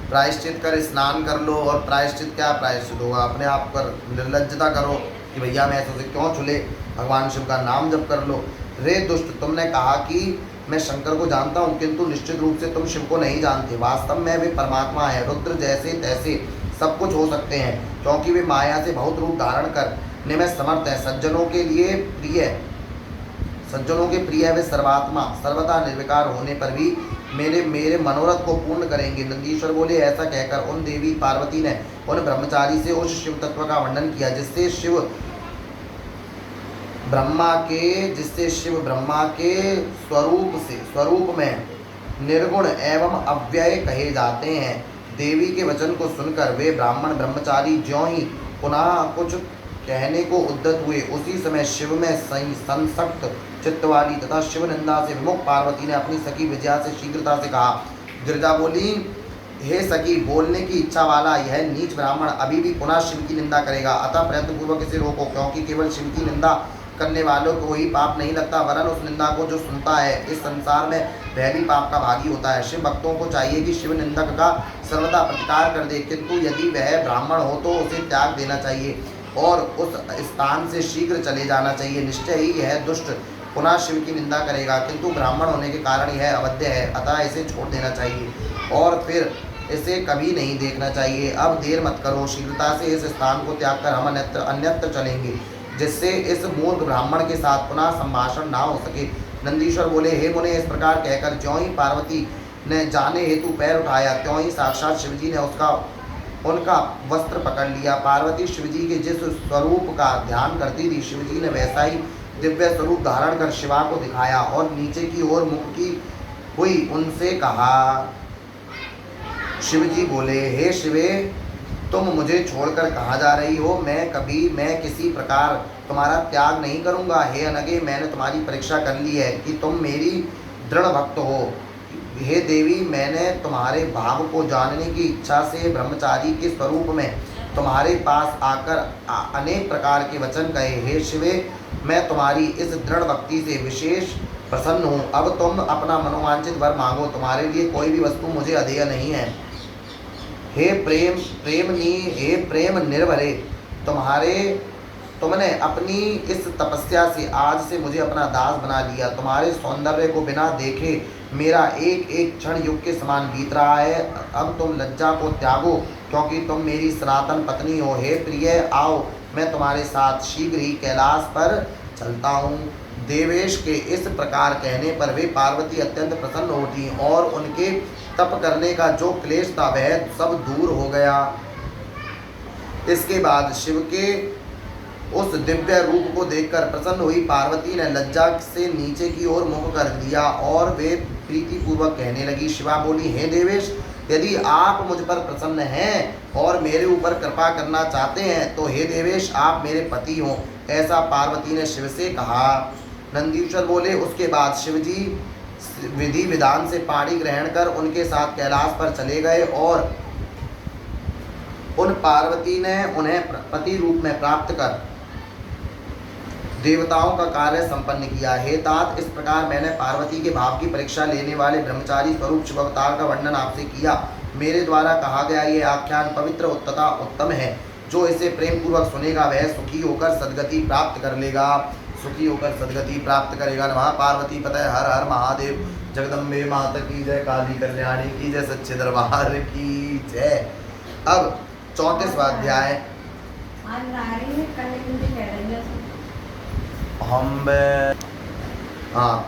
प्रायश्चित कर स्नान कर लो। और प्रायश्चित क्या प्रायश्चित होगा? अपने आप पर निर्लज्जता करो कि भैया मैं ऐसे क्यों छुले, भगवान शिव का नाम जप कर लो। रे दुष्ट, तुमने कहा कि मैं शंकर को जानता हूँ, किंतु निश्चित रूप से तुम शिव को नहीं जानते। वास्तव में वे परमात्मा है। रुद्र जैसे तैसे सब कुछ हो सकते हैं, क्योंकि वे माया से बहुत रूप धारण करने में समर्थ है। सज्जनों के प्रिय वे सर्वात्मा सर्वदा निर्विकार होने पर भी मेरे मनोरथ को पूर्ण करेंगे। नंदीश्वर बोले, ऐसा कहकर उन देवी पार्वती ने उन ब्रह्मचारी से उस शिव तत्व का वर्णन किया जिससे शिव ब्रह्मा के स्वरूप में निर्गुण एवं अव्यय कहे जाते हैं। देवी के वचन को सुनकर वे ब्राह्मण ब्रह्मचारी ज्यों ही पुनः कुछ कहने को उद्यत हुए, उसी समय शिव में संसक्त चित्त वाली तथा शिव निंदा से विमुख पार्वती ने अपनी सखी विजया से शीघ्रता से कहा। गिरिजा बोली, हे सखी, बोलने की इच्छा वाला यह नीच ब्राह्मण अभी भी पुनः शिव की निंदा करेगा, अतः प्रयत्न पूर्वक इसे रोको, क्योंकि केवल शिव की निंदा करने वालों को ही पाप नहीं लगता, वरन उस निंदा को जो सुनता है इस संसार में वह भी पाप का भागी होता है। शिव भक्तों को चाहिए कि शिव निंदक का सर्वदा प्रतिकार कर दे, किंतु यदि वह ब्राह्मण हो तो उसे त्याग देना चाहिए और उस स्थान से शीघ्र चले जाना चाहिए। निश्चय ही यह दुष्ट पुनः शिव की निंदा करेगा, किंतु ब्राह्मण होने के कारण यह अवध्य है, अतः इसे छोड़ देना चाहिए और फिर इसे कभी नहीं देखना चाहिए। अब देर मत करो, शीघ्रता से इस स्थान को त्याग कर हम अन्यत्र चलेंगे, जिससे इस मूर्ख ब्राह्मण के साथ पुनः संभाषण ना हो सके। नंदीश्वर बोले, हे मुने, इस प्रकार कहकर ज्यों ही पार्वती ने जाने हेतु पैर उठाया, त्यों ही साक्षात शिवजी ने उनका वस्त्र पकड़ लिया। पार्वती शिवजी के जिस स्वरूप का ध्यान करती थी, शिवजी ने वैसा ही दिव्य स्वरूप धारण कर शिवा को दिखाया और नीचे की ओर मुख की हुई उनसे कहा। शिवजी बोले, हे शिवे, तुम मुझे छोड़कर कहाँ जा रही हो? मैं किसी प्रकार तुम्हारा त्याग नहीं करूँगा। हे अनगे, मैंने तुम्हारी परीक्षा कर ली है कि तुम मेरी दृढ़ भक्त हो। हे देवी, मैंने तुम्हारे भाव को जानने की इच्छा से ब्रह्मचारी के स्वरूप में तुम्हारे पास आकर अनेक प्रकार के वचन कहे। हे शिवे, मैं तुम्हारी इस दृढ़ भक्ति से विशेष प्रसन्न हूँ। अब तुम अपना मनोवांछित वर मांगो, तुम्हारे लिए कोई भी वस्तु मुझे अधेय नहीं है। हे प्रेम निर्भरे, तुमने अपनी इस तपस्या से आज से मुझे अपना दास बना लिया। तुम्हारे सौंदर्य को बिना देखे मेरा एक एक क्षण युग के समान बीत रहा है। अब तुम लज्जा को त्यागो, क्योंकि तुम मेरी सनातन पत्नी हो। हे प्रिय, आओ, मैं तुम्हारे साथ शीघ्र ही कैलाश पर चलता हूँ। देवेश के इस प्रकार कहने पर वे पार्वती अत्यंत प्रसन्न होती और उनके तप करने का जो क्लेश था वह सब दूर हो गया। इसके बाद शिव के उस दिव्य रूप को देखकर प्रसन्न हुई पार्वती ने लज्जा से नीचे की ओर मुख कर दिया और वे प्रीतिपूर्वक कहने लगी। शिवा बोली, हे देवेश, यदि आप मुझ पर प्रसन्न हैं और मेरे ऊपर कृपा करना चाहते हैं तो हे देवेश, आप मेरे पति हो। ऐसा पार्वती ने शिव से कहा। नंदीश्वर बोले, उसके बाद शिवजी विधि विधान से पाणी ग्रहण कर उनके साथ कैलाश पर चले गए और उन पार्वती ने उन्हें पति रूप में प्राप्त कर देवताओं का कार्य संपन्न किया। हे तात, इस प्रकार मैंने पार्वती के भाव की परीक्षा लेने वाले ब्रह्मचारी स्वरूप शिव अवतार का वर्णन आपसे किया। मेरे द्वारा कहा गया ये आख्यान पवित्र तथा उत्तम है। जो इसे प्रेम पूर्वक सुनेगा वह सुखी होकर सद्गति प्राप्त कर लेगा, सुखी होकर सद्गति प्राप्त करेगा। नमः पार्वती पतये हर हर महादेव। जगदम्बे माता की जय, काली कल्याणी की जय, सच्चे दरबार की जय। अब 34वां अध्याय।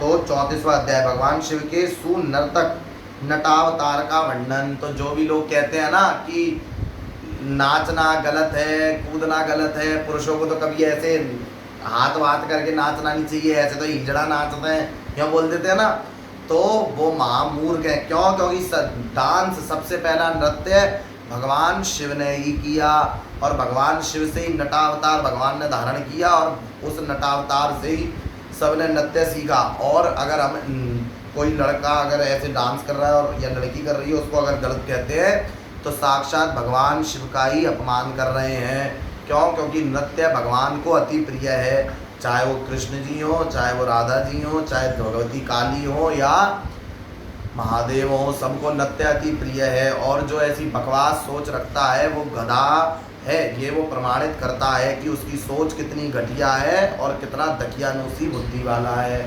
तो 34वां अध्याय भगवान शिव के सुनर्तक नटावतार का वर्णन। तो जो भी लोग कहते हैं ना कि नाचना गलत है, कूदना गलत है, पुरुषों को तो कभी ऐसे हाथ वाथ करके नाचना नहीं चाहिए, ऐसे तो हिजड़ा नाचते हैं या बोल देते हैं ना, तो वो महामूर्ख है। क्यों? क्योंकि डांस, सबसे पहला नृत्य भगवान शिव ने ही किया और भगवान शिव से ही नटावतार भगवान ने धारण किया और उस नटावतार से ही सबने नृत्य सीखा। और अगर हम कोई लड़का अगर ऐसे डांस कर रहा है और या लड़की कर रही है उसको अगर गलत कहते हैं तो साक्षात भगवान शिव का ही अपमान कर रहे हैं। क्यों? क्योंकि नृत्य भगवान को अति प्रिय है, चाहे वो कृष्ण जी हो, चाहे वो राधा जी हो, चाहे भगवती काली हो या महादेव हो, सबको नृत्य अति प्रिय है। और जो ऐसी बकवास सोच रखता है वो गधा है, ये वो प्रमाणित करता है कि उसकी सोच कितनी घटिया है और कितना दकियानूसी बुद्धि वाला है।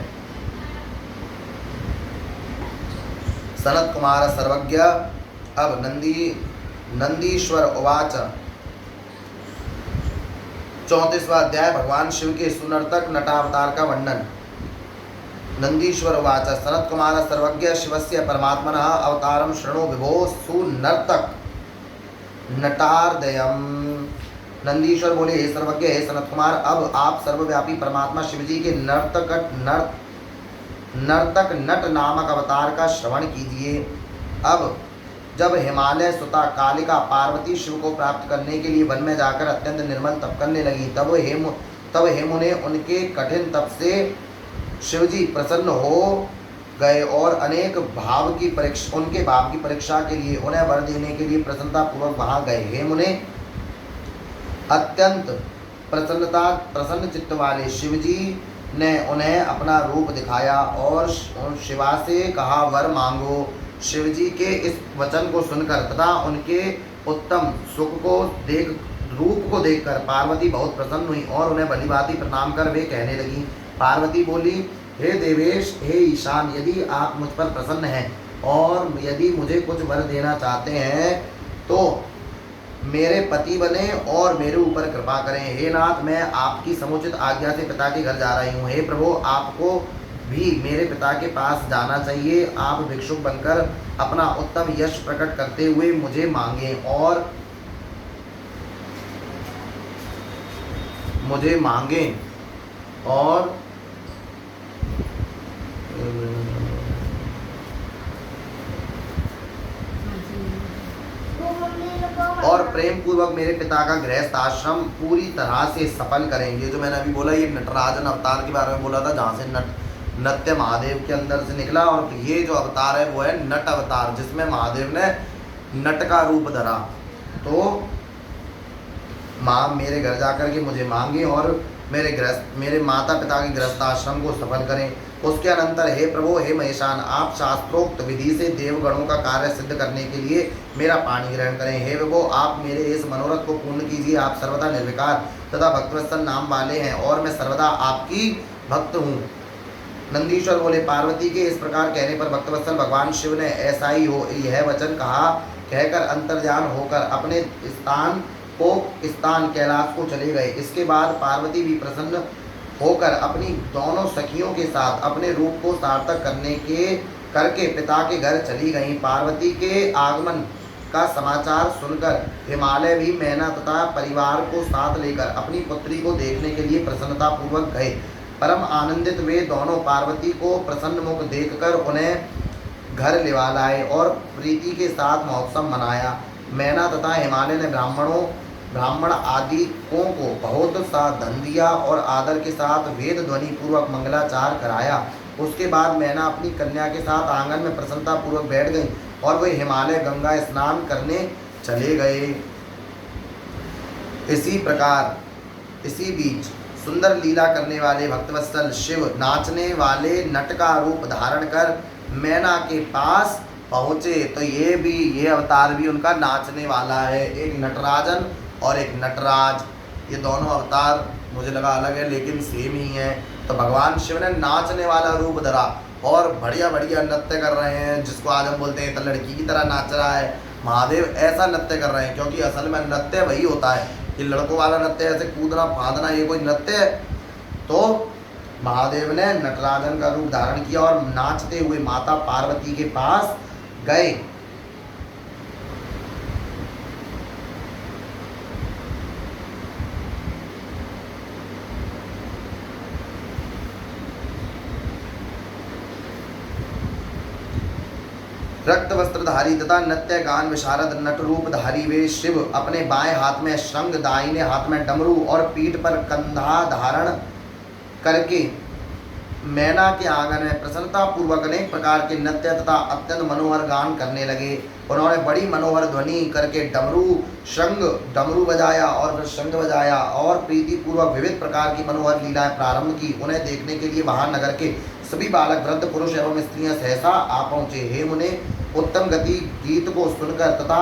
सनत कुमार सर्वज्ञ। अब नंदीश्वर उवाच। 34वां अध्याय भगवान शिव के सुनर्तक नटावतार का वर्णन। नंदीश्वर उवाच। सनत कुमार सर्वज्ञ शिवस्य परमात्मनः अवतारं शृणु विभो सुनर्तक नटार्दयम्। नंदीश्वर बोले, हे सर्वज्ञ, हे सनत कुमार, अब आप सर्वव्यापी परमात्मा शिवजी के नर्तक नट नामक अवतार का श्रवण कीजिए। अब जब हिमालय सुता कालिका पार्वती शिव को प्राप्त करने के लिए वन में जाकर अत्यंत निर्मल तप करने लगी, तब हेमु ने उनके कठिन तप से शिवजी प्रसन्न हो गए और अनेक भाव की परीक्षा उनके भाव की परीक्षा के लिए उन्हें वर देने के लिए प्रसन्नता पूर्वक वहां गए। हे मुने, अत्यंत प्रसन्न चित्त वाले शिवजी ने उन्हें अपना रूप दिखाया और शिवा से कहा, वर मांगो। शिवजी के इस वचन को सुनकर तथा उनके उत्तम सुख को रूप को देखकर पार्वती बहुत प्रसन्न हुई और उन्हें भलीभांति प्रणाम कर वे कहने लगी। पार्वती बोली, हे देवेश, हे ईशान, यदि आप मुझ पर प्रसन्न हैं और यदि मुझे कुछ वर देना चाहते हैं तो मेरे पति बने और मेरे ऊपर कृपा करें। हे नाथ, मैं आपकी समुचित आज्ञा से पिता के घर जा रही हूँ। हे प्रभु, आपको भी मेरे पिता के पास जाना चाहिए। आप भिक्षुक बनकर अपना उत्तम यश प्रकट करते हुए मुझे मांगें और प्रेम पूर्वक मेरे पिता का गृहस्थ आश्रम पूरी तरह से सफल करेंगे। जो मैंने अभी बोला, ये नटराजन अवतार के बारे में बोला था, जहाँ से नृत्य महादेव के अंदर से निकला। और ये जो अवतार है वो है नट अवतार, जिसमें महादेव ने नट का रूप धरा। तो माँ मेरे घर जाकर के मुझे मांगे और मेरे माता पिता के गृहस्थ आश्रम को सफल करें। उसके अनंतर, हे प्रभु, हे महेशान, आप शास्त्रोक्त विधि से देवगणों का कार्य सिद्ध करने के लिए मेरा पानी ग्रहण करें। हे प्रभु, आप मेरे इस मनोरथ को पूर्ण कीजिए। आप सर्वदा निर्विकार तथा भक्तवत्सल नाम वाले हैं और मैं सर्वदा आपकी भक्त हूँ। नंदीश्वर बोले, पार्वती के इस प्रकार कहने पर भक्तवत्सल भगवान शिव ने ऐसा ही हो यह वचन कहकर अंतर्ध्यान होकर अपने स्थान कैलाश को चले गए। इसके बाद पार्वती भी प्रसन्न होकर अपनी दोनों सखियों के साथ अपने रूप को सार्थक करके पिता के घर चली गईं। पार्वती के आगमन का समाचार सुनकर हिमालय भी मैना तथा परिवार को साथ लेकर अपनी पुत्री को देखने के लिए प्रसन्नता पूर्वक गए। परम आनंदित वे दोनों पार्वती को प्रसन्न मुख देखकर उन्हें घर लिवा लाए और प्रीति के साथ महोत्सव मनाया। मैना तथा हिमालय ने ब्राह्मण आदि को बहुत सा धन दिया और आदर के साथ वेद ध्वनि पूर्वक मंगलाचार कराया। उसके बाद मैना अपनी कन्या के साथ आंगन में प्रसन्नता पूर्वक बैठ गई और वे हिमालय गंगा स्नान करने चले गए। इसी बीच सुंदर लीला करने वाले भक्तवत्सल शिव नाचने वाले नट का रूप धारण कर मैना के पास पहुँचे। तो ये अवतार भी उनका नाचने वाला है, एक नटराजन और एक नटराज। ये दोनों अवतार मुझे लगा अलग है लेकिन सेम ही है। तो भगवान शिव ने नाचने वाला रूप धरा और बढ़िया बढ़िया नृत्य कर रहे हैं, जिसको आज हम बोलते हैं तो लड़की की तरह नाच रहा है। महादेव ऐसा नृत्य कर रहे हैं, क्योंकि असल में नृत्य वही होता है कि लड़कों वाला नृत्य ऐसे कूदना फादना, ये कोई नृत्य है। तो महादेव ने नटराजन का रूप धारण किया और नाचते हुए माता पार्वती के पास गए। रक्त वस्त्रधारी तथा नृत्य गान विशारद नट रूपधारी वे शिव अपने बाएं हाथ में शंख, दाहिने हाथ में डमरू और पीठ पर कंधा धारण करके मैना के आंगन में प्रसन्नता पूर्वक अनेक प्रकार के नृत्य तथा अत्यंत मनोहर गान करने लगे। उन्होंने बड़ी मनोहर ध्वनि करके डमरू बजाया और फिर शंख बजाया और प्रीति पूर्वक विविध प्रकार की मनोहर लीलाएं प्रारंभ की। उन्हें देखने के लिए वहां नगर के सभी बालक, वृद्ध, पुरुष एवं स्त्रियां सहसा आ पहुंचे। हे मुने, उत्तम गति गीत को सुनकर तथा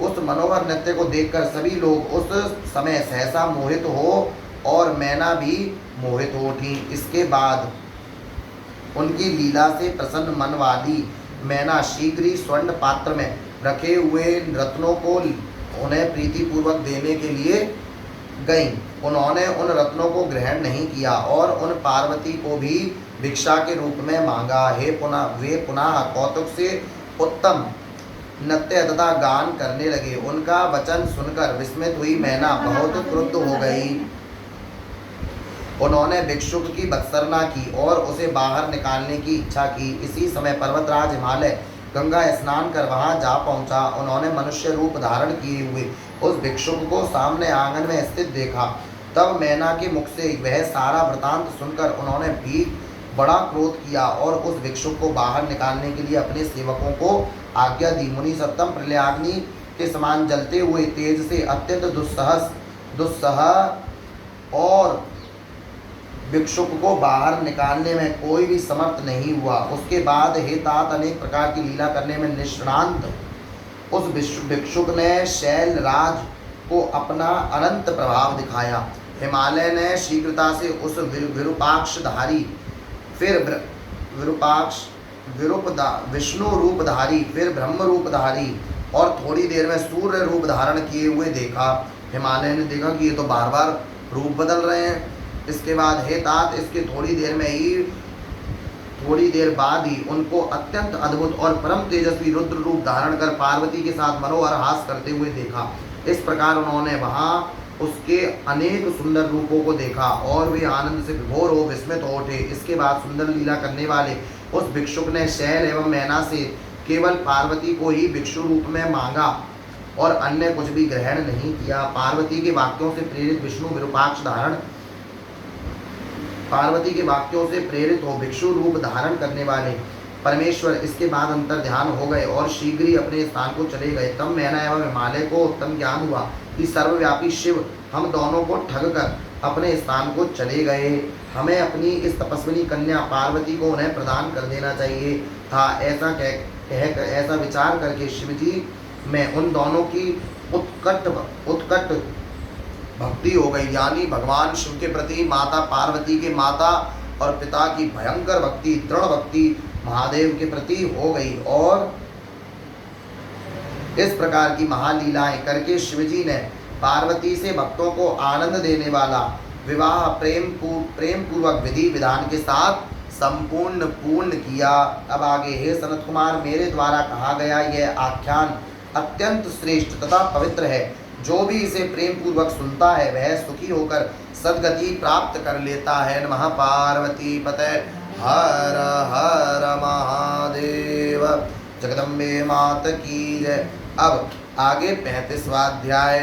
उस मनोहर नृत्य को देखकर सभी लोग उस समय सहसा मोहित हो और मैना भी मोहित हो उठी। इसके बाद उनकी लीला से प्रसन्न मन वाली मैना शीघ्र ही स्वर्ण पात्र में रखे हुए रत्नों को उन्हें प्रीतिपूर्वक देने के लिए गईं। उन्होंने उन रत्नों को ग्रहण नहीं किया और उन पार्वती को भी भिक्षा के रूप में मांगा। वे पुनः कौतुक से उत्तम नृत्य तथा गान करने लगे। उनका वचन सुनकर विस्मित हुई मैना बहुत क्रुद्ध हो गई। उन्होंने भिक्षुक की भत्सना की और उसे बाहर निकालने की इच्छा की। इसी समय पर्वतराज हिमालय गंगा स्नान कर वहां जा पहुंचा। उन्होंने मनुष्य रूप धारण किए हुए उस भिक्षुक को सामने आंगन में स्थित देखा। तब मैना के मुख से वह सारा वृतांत सुनकर उन्होंने बड़ा क्रोध किया और उस भिक्षुक को बाहर निकालने के लिए अपने सेवकों को आज्ञा दी। मुनि सत्तम प्रलयाग्नि के समान जलते हुए तेज से अत्यंत दुस्सह और भिक्षुक को बाहर निकालने में कोई भी समर्थ नहीं हुआ। उसके बाद हे तात अनेक प्रकार की लीला करने में निष्णांत उस भिक्षुक ने शैलराज को अपना अनंत प्रभाव दिखाया। हिमालय ने शीघ्रता से उस विरूपाक्षधारी फिर विष्णु रूपधारी फिर ब्रह्म रूपधारी और थोड़ी देर में सूर्य रूप धारण किए हुए देखा। हिमालय ने देखा कि ये तो बार बार रूप बदल रहे हैं। इसके बाद हे तात इसके थोड़ी देर बाद ही उनको अत्यंत अद्भुत और परम तेजस्वी रुद्र रूप धारण कर पार्वती के साथ मनोहर हास करते हुए देखा। इस प्रकार उन्होंने वहाँ उसके अनेक सुंदर रूपों को देखा और वे आनंद से विभोर हो विस्मित हो उठे। इसके बाद सुंदर लीला करने वाले उस भिक्षुक ने शैल एवं मैना से केवल पार्वती को ही भिक्षु रूप में मांगा और अन्य कुछ भी ग्रहण नहीं किया। पार्वती के वाक्यों से प्रेरित विष्णु विरूपाक्ष धारण पार्वती के वाक्यों से प्रेरित हो भिक्षु रूप धारण करने वाले परमेश्वर इसके बाद अंतर ध्यान हो गए और शीघ्र ही अपने स्थान को चले गए। तब मैना एवं हिमालय को उत्तम ज्ञान हुआ कि सर्वव्यापी शिव हम दोनों को ठग कर अपने स्थान को चले गए। हमें अपनी इस तपस्विनी कन्या पार्वती को उन्हें प्रदान कर देना चाहिए था। ऐसा विचार करके शिवजी में उन दोनों की उत्कट भक्ति हो गई। यानी भगवान शिव के प्रति माता पार्वती के माता और पिता की भयंकर भक्ति दृढ़ भक्ति महादेव के प्रति हो गई। और इस प्रकार की महालीलाएं करके शिवजी ने पार्वती से भक्तों को आनंद देने वाला विवाह प्रेम पूर्वक विधि विधान के साथ पूर्ण किया। अब आगे हे सनत कुमार मेरे द्वारा कहा गया यह आख्यान अत्यंत श्रेष्ठ तथा पवित्र है। जो भी इसे प्रेम पूर्वक सुनता है वह सुखी होकर सद्गति प्राप्त कर लेता है। नमः पार्वती पते हर हर महादेव जगदम्बे मात की जय। अब आगे 35वां अध्याय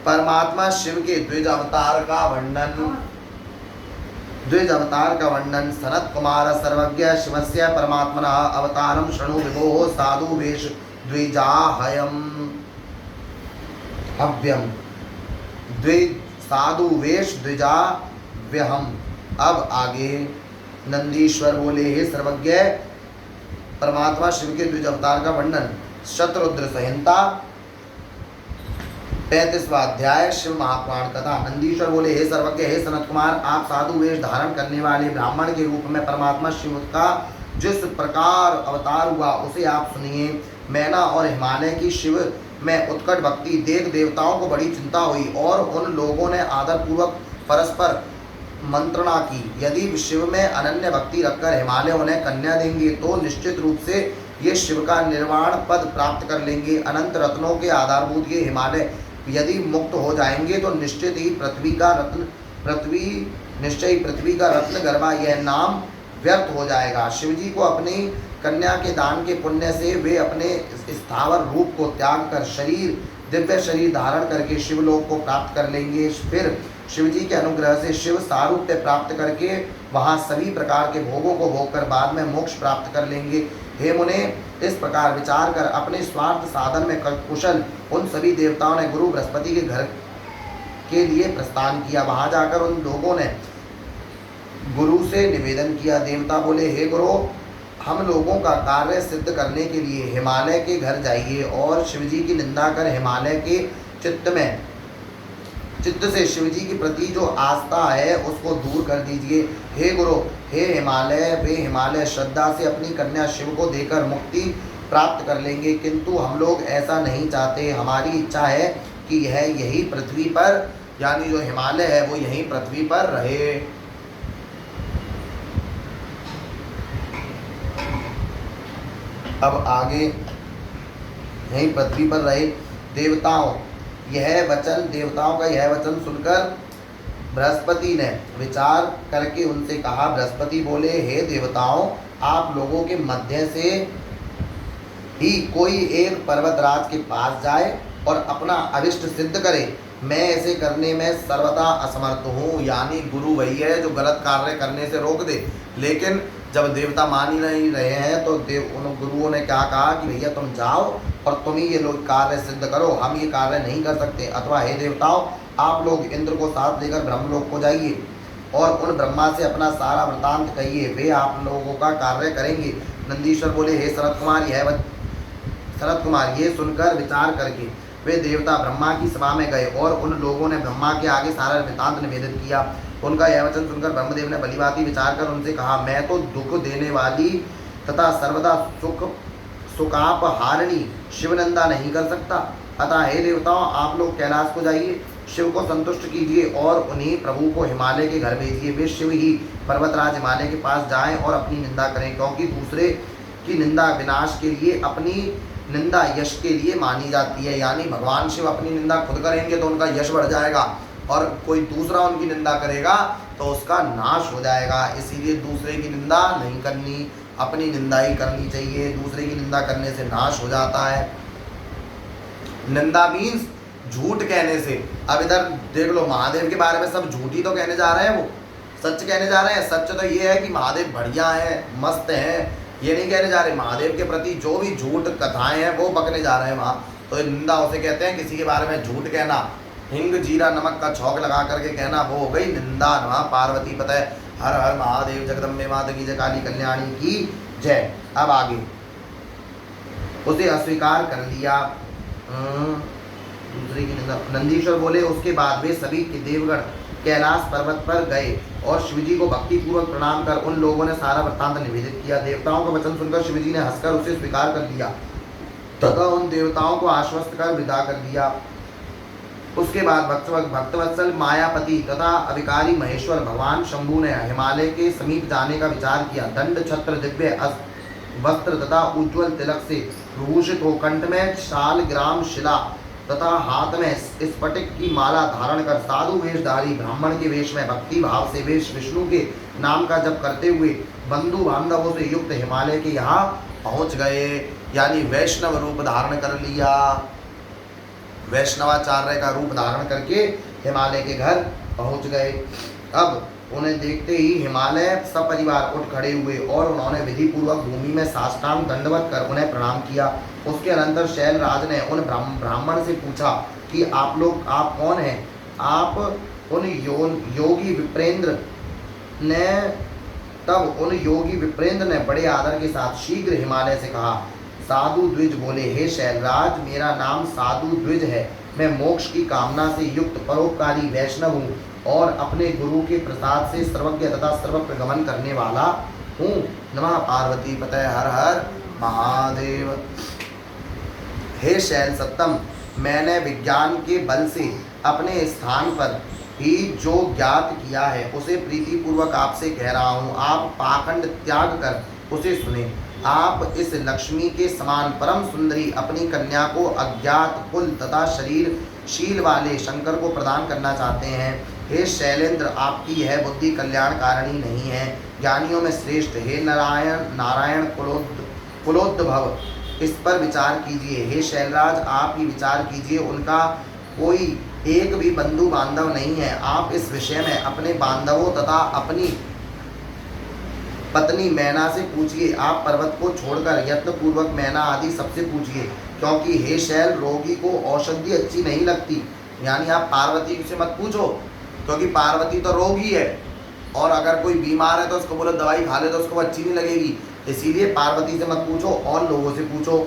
परमात्मा शिव के द्विज अवतार का वर्णन। सनत कुमार सर्वज्ञ शिवस्य परमात्मनः अवतारम शृणु विभोः साधु वेश द्विजाहयम् अव्यम साधु वेश द्विजाव्यहम्। अब आगे नंदीश्वर बोले हे सर्वज्ञ परमात्मा शिव के द्विज अवतार का वर्णन। शतरुद्र संहिता 35वां अध्याय शिव महापुराण कथा। नंदीश्वर बोले हे सर्वज्ञ हे सनत कुमार आप साधु वेश धारण करने वाले ब्राह्मण के रूप में परमात्मा शिव का जिस प्रकार अवतार हुआ उसे आप सुनिए। मैना और हिमालय की शिव में उत्कट भक्ति देख देवताओं को बड़ी चिंता हुई और उन लोगों ने आदरपूर्वक परस्पर मंत्रणा की। यदि शिव में अनन्य भक्ति रखकर हिमालय उन्हें कन्या देंगे तो निश्चित रूप से ये शिव का निर्वाण पद प्राप्त कर लेंगे। अनंत रत्नों के आधारभूत ये हिमालय यदि मुक्त हो जाएंगे तो निश्चय ही पृथ्वी का रत्न गर्भा यह नाम व्यर्थ हो जाएगा। शिवजी को अपनी कन्या के दान के पुण्य से वे अपने स्थावर रूप को त्याग कर दिव्य शरीर धारण करके शिवलोक को प्राप्त कर लेंगे। फिर शिवजी के अनुग्रह से शिव सारूप्य प्राप्त करके वहाँ सभी प्रकार के भोगों को भोग कर बाद में मोक्ष प्राप्त कर लेंगे। हे मुने इस प्रकार विचार कर अपने स्वार्थ साधन में कुशल उन सभी देवताओं ने गुरु बृहस्पति के घर के लिए प्रस्थान किया। वहाँ जाकर उन लोगों ने गुरु से निवेदन किया। देवता बोले हे गुरु हम लोगों का कार्य सिद्ध करने के लिए हिमालय के घर जाइए और शिवजी की निंदा कर हिमालय के चित्त से शिवजी के प्रति जो आस्था है उसको दूर कर दीजिए। हे गुरु हे हिमालय वे हिमालय श्रद्धा से अपनी कन्या शिव को देकर मुक्ति प्राप्त कर लेंगे, किंतु हम लोग ऐसा नहीं चाहते। हमारी इच्छा है कि यह यही पृथ्वी पर यानी जो हिमालय है वो यहीं पृथ्वी पर रहे। अब आगे यहीं पृथ्वी पर रहे। देवताओं का यह वचन सुनकर बृहस्पति ने विचार करके उनसे कहा। बृहस्पति बोले हे देवताओं आप लोगों के मध्य से ही कोई एक पर्वतराज के पास जाए और अपना अभिष्ट सिद्ध करे। मैं ऐसे करने में सर्वदा असमर्थ हूँ। यानी गुरु वही है जो गलत कार्य करने से रोक दे, लेकिन जब देवता मान ही नहीं रहे हैं तो उन गुरुओं ने क्या कहा कि भैया तुम जाओ और तुम ही ये लोग कार्य सिद्ध करो, हम ये कार्य नहीं कर सकते। अथवा हे देवताओं, आप लोग इंद्र को साथ लेकर ब्रह्मलोक को जाइए और उन ब्रह्मा से अपना सारा वृतांत कहिए, वे आप लोगों का कार्य करेंगे। नंदीश्वर बोले, हे शरद कुमार, ये सुनकर विचार करके वे देवता ब्रह्मा की सभा में गए और उन लोगों ने ब्रह्मा के आगे सारा वृतांत निवेदित किया। उनका यह वचन सुनकर ब्रह्मदेव ने भलीभांति विचार कर उनसे कहा, मैं तो दुख देने वाली तथा सर्वदा सुखाप हारिणी शिवनंदा नहीं कर सकता। अतः हे देवताओं, आप लोग कैलाश को जाइए, शिव को संतुष्ट कीजिए और उन्हीं प्रभु को हिमालय के घर भेजिए। वे शिव ही पर्वतराज हिमालय के पास जाएं और अपनी निंदा करें, क्योंकि दूसरे की निंदा विनाश के लिए, अपनी निंदा यश के लिए मानी जाती है। यानी भगवान शिव अपनी निंदा खुद करेंगे तो उनका यश बढ़ जाएगा, और कोई दूसरा उनकी निंदा करेगा तो उसका नाश हो जाएगा। इसीलिए दूसरे की निंदा नहीं करनी, अपनी निंदा ही करनी चाहिए। दूसरे की निंदा करने से नाश हो जाता है। निंदा मीन्स झूठ कहने से। अब इधर देख लो, महादेव के बारे में सब झूठ ही तो कहने जा रहे हैं, वो सच कहने जा रहे हैं। सच तो ये है कि महादेव बढ़िया है, मस्त हैं, ये नहीं कहने जा रहे। महादेव के प्रति जो भी झूठ कथाएं हैं वो बकने जा रहे हैं वहाँ, तो निंदा उसे कहते हैं। किसी के बारे में झूठ कहना, हिंग जीरा नमक का छौंक लगा करके कहना, वो हो गई निंदा। वहाँ पार्वती पता है, हर हर महादेव, जगदम्बे माता की जय, काली कल्याणी की जय। अब आगे उसे अस्वीकार कर लिया। दूसरे की निंदा। नंदीश्वर बोले, उसके बाद वे सभी के देवगण कैलाश पर्वत पर गए और शिवजी को भक्ति पूर्वक प्रणाम कर उन लोगों ने सारा वृत्तांत निवेदित किया। देवताओं का वचन सुनकर शिवजी ने हंसकर उसे स्वीकार कर लिया तथा उन देवताओं को आश्वस्त कर विदा कर दिया। उसके बाद भक्तवत्सल मायापति तथा अभिकारी महेश्वर भगवान शंभु ने हिमालय के समीप जाने का विचार किया। दंड छत्र दिव्य वस्त्र तथा उज्ज्वल तिलक से विभूषित हो, कंठ में शाल ग्राम शिला तथा हाथ में स्फटिक की माला धारण कर साधु वेशधारी ब्राह्मण के वेश में भक्ति भाव से वे विष्णु के नाम का जप करते हुए बंधु बांधवों से युक्त हिमालय के यहाँ पहुँच गए। यानी वैष्णव रूप धारण कर लिया, वैष्णवाचार्य का रूप धारण करके हिमालय के घर पहुँच गए। अब उन्हें देखते ही हिमालय सपरिवार उठ खड़े हुए और उन्होंने विधि पूर्वक भूमि में साष्टांग दंडवत कर उन्हें प्रणाम किया। उसके अनंतर शैलराज ने उन ब्राह्मण से पूछा कि आप कौन हैं? आप उन योगी विप्रेंद्र ने तब उन योगी विप्रेंद्र ने बड़े आदर के साथ शीघ्र हिमालय से कहा। साधु द्विज बोले, हे शैलराज, मेरा नाम साधु द्विज है। मैं मोक्ष की कामना से युक्त परोपकारी वैष्णव हूँ और अपने गुरु के प्रसाद से सर्वज्ञ तथा सर्वत्र गमन करने वाला हूँ। नमः पार्वती पतये, हर हर महादेव। हे शैल सत्तम, मैंने विज्ञान के बल से अपने स्थान पर ही जो ज्ञात किया है उसे प्रीतिपूर्वक आपसे कह रहा हूँ। आप पाखंड त्याग कर उसे सुने। आप इस लक्ष्मी के समान परम सुंदरी अपनी कन्या को अज्ञात कुल तथा शरीर शील वाले शंकर को प्रदान करना चाहते हैं। हे शैलेंद्र, आपकी यह बुद्धि कल्याण कारिणी नहीं है, ज्ञानियों में श्रेष्ठ। हे नारायण कुलोद्भव, इस पर विचार कीजिए। हे शैलराज, आप ही विचार कीजिए, उनका कोई एक भी बंधु बांधव नहीं है। आप इस विषय में अपने बांधवों तथा अपनी पत्नी मैना से पूछिए। आप पर्वत को छोड़कर यत्नपूर्वक मैना आदि सबसे पूछिए, क्योंकि हे शैल, रोगी को औषधि अच्छी नहीं लगती। यानी आप पार्वती से मत पूछो, क्योंकि पार्वती तो रोगी है, और अगर कोई बीमार है तो उसको बोलो दवाई खा ले तो उसको अच्छी नहीं लगेगी। इसीलिए पार्वती से मत पूछो, और लोगों से पूछो।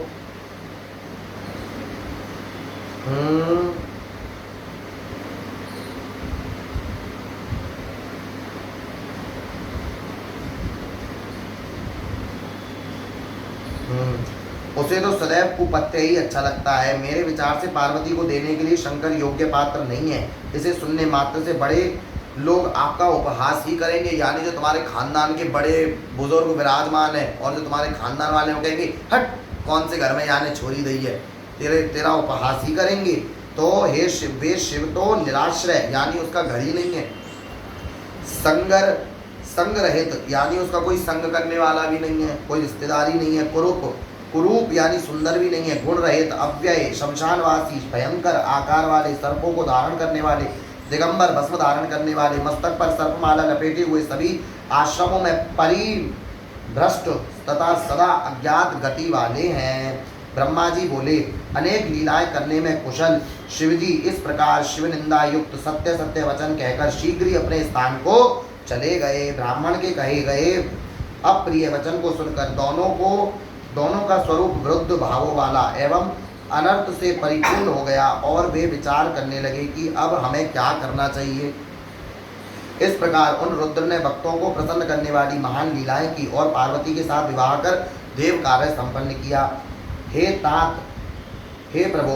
उसे तो सदैव कुपत्य ही अच्छा लगता है। मेरे विचार से पार्वती को देने के लिए शंकर योग्य पात्र नहीं है। इसे सुनने मात्र से बड़े लोग आपका उपहास ही करेंगे। यानी जो तुम्हारे खानदान के बड़े बुजुर्ग विराजमान है और जो तुम्हारे खानदान वाले हो कहेंगे, हट, कौन से घर में यानी छोरी दी है, तेरा उपहास ही करेंगे। तो हे शिव, वे शिव तो निराश्रय, यानी उसका घर ही नहीं है। संग रहित, यानी उसका कोई संग करने वाला भी नहीं है, कोई रिश्तेदारी नहीं है। कुरूप, कुरूप यानी सुंदर भी नहीं है, गुण रहित, अव्यय, शमशानवासी, भयंकर आकार वाले, सर्पों को धारण करने वाले, दिगंबर, भस्म धारण करने वाले, मस्तक पर सर्पमाला लपेटे हुए, सभी आश्रमों में परिभ्रष्ट तथा सदा अज्ञात गति वाले हैं। ब्रह्मा जी बोले, अनेक लीलाएं करने में कुशल शिवजी इस प्रकार शिव निंदा युक्त सत्य सत्य वचन कहकर शीघ्र ही अपने स्थान को चले गए। ब्राह्मण के कहे गए अप्रिय वचन को सुनकर दोनों का स्वरूप विरुद्ध भावों वाला एवं अनर्थ से परिपूर्ण हो गया और वे विचार करने लगे कि अब हमें क्या करना चाहिए। इस प्रकार उन रुद्र ने भक्तों को प्रसन्न करने वाली महान लीलाएं की और पार्वती के साथ विवाह कर देव कार्य संपन्न किया। हे तात, हे प्रभु,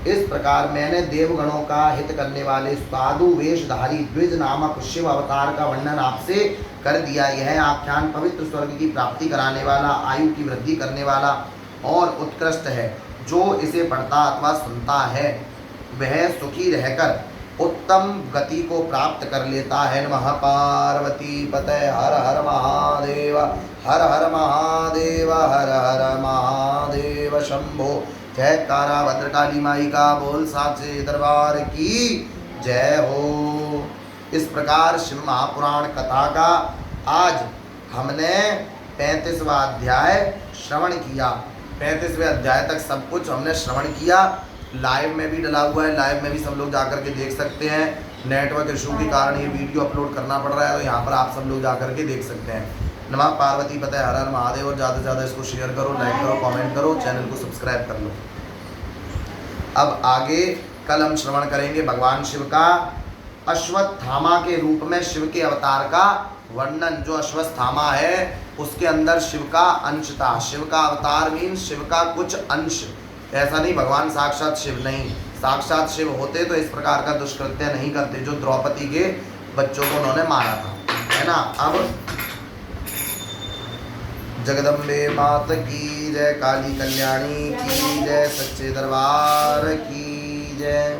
इस प्रकार मैंने देवगणों का हित करने वाले साधु वेशधारी द्विज नामक शिव अवतार का वर्णन आपसे कर दिया। यह आख्यान पवित्र स्वर्ग की प्राप्ति कराने वाला, आयु की वृद्धि करने वाला और उत्कृष्ट है। जो इसे पढ़ता अथवा सुनता है वह सुखी रहकर उत्तम गति को प्राप्त कर लेता है। नमः पार्वती पते हर हर महादेव, हर हर महादेव, हर हर महादेव शंभो। जय कारा भद्रकाली माई का बोल, साचे दरबार की जय हो। इस प्रकार शिव महापुराण कथा का आज हमने 35वां अध्याय श्रवण किया। 35वें अध्याय तक सब कुछ हमने श्रवण किया। लाइव में भी डला हुआ है, लाइव में भी सब लोग जाकर के देख सकते हैं। नेटवर्क इशू के कारण ये वीडियो अपलोड करना पड़ रहा है, तो यहाँ पर आप सब लोग जाकर के देख सकते हैं। नमः पार्वती पते हर हर महादेव। और ज़्यादा से ज़्यादा इसको शेयर करो, लाइक करो, कमेंट करो, चैनल को सब्सक्राइब कर लो। अब आगे कल हम श्रवण करेंगे भगवान शिव का अश्वत्थामा के रूप में शिव के अवतार का वर्णन। जो अश्वत्थामा है उसके अंदर शिव का अंश था। शिव का अवतार मीन शिव का कुछ अंश, ऐसा नहीं भगवान साक्षात शिव नहीं। साक्षात शिव होते तो इस प्रकार का दुष्कृत्य नहीं करते जो द्रौपदी के बच्चों को उन्होंने मारा था, है ना। अब जगदम्बे मात की जय, काली कल्याणी की जय, सच्चे दरबार की जय।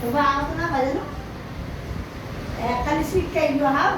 तो आओ ना भजन, कल सीट के आओ।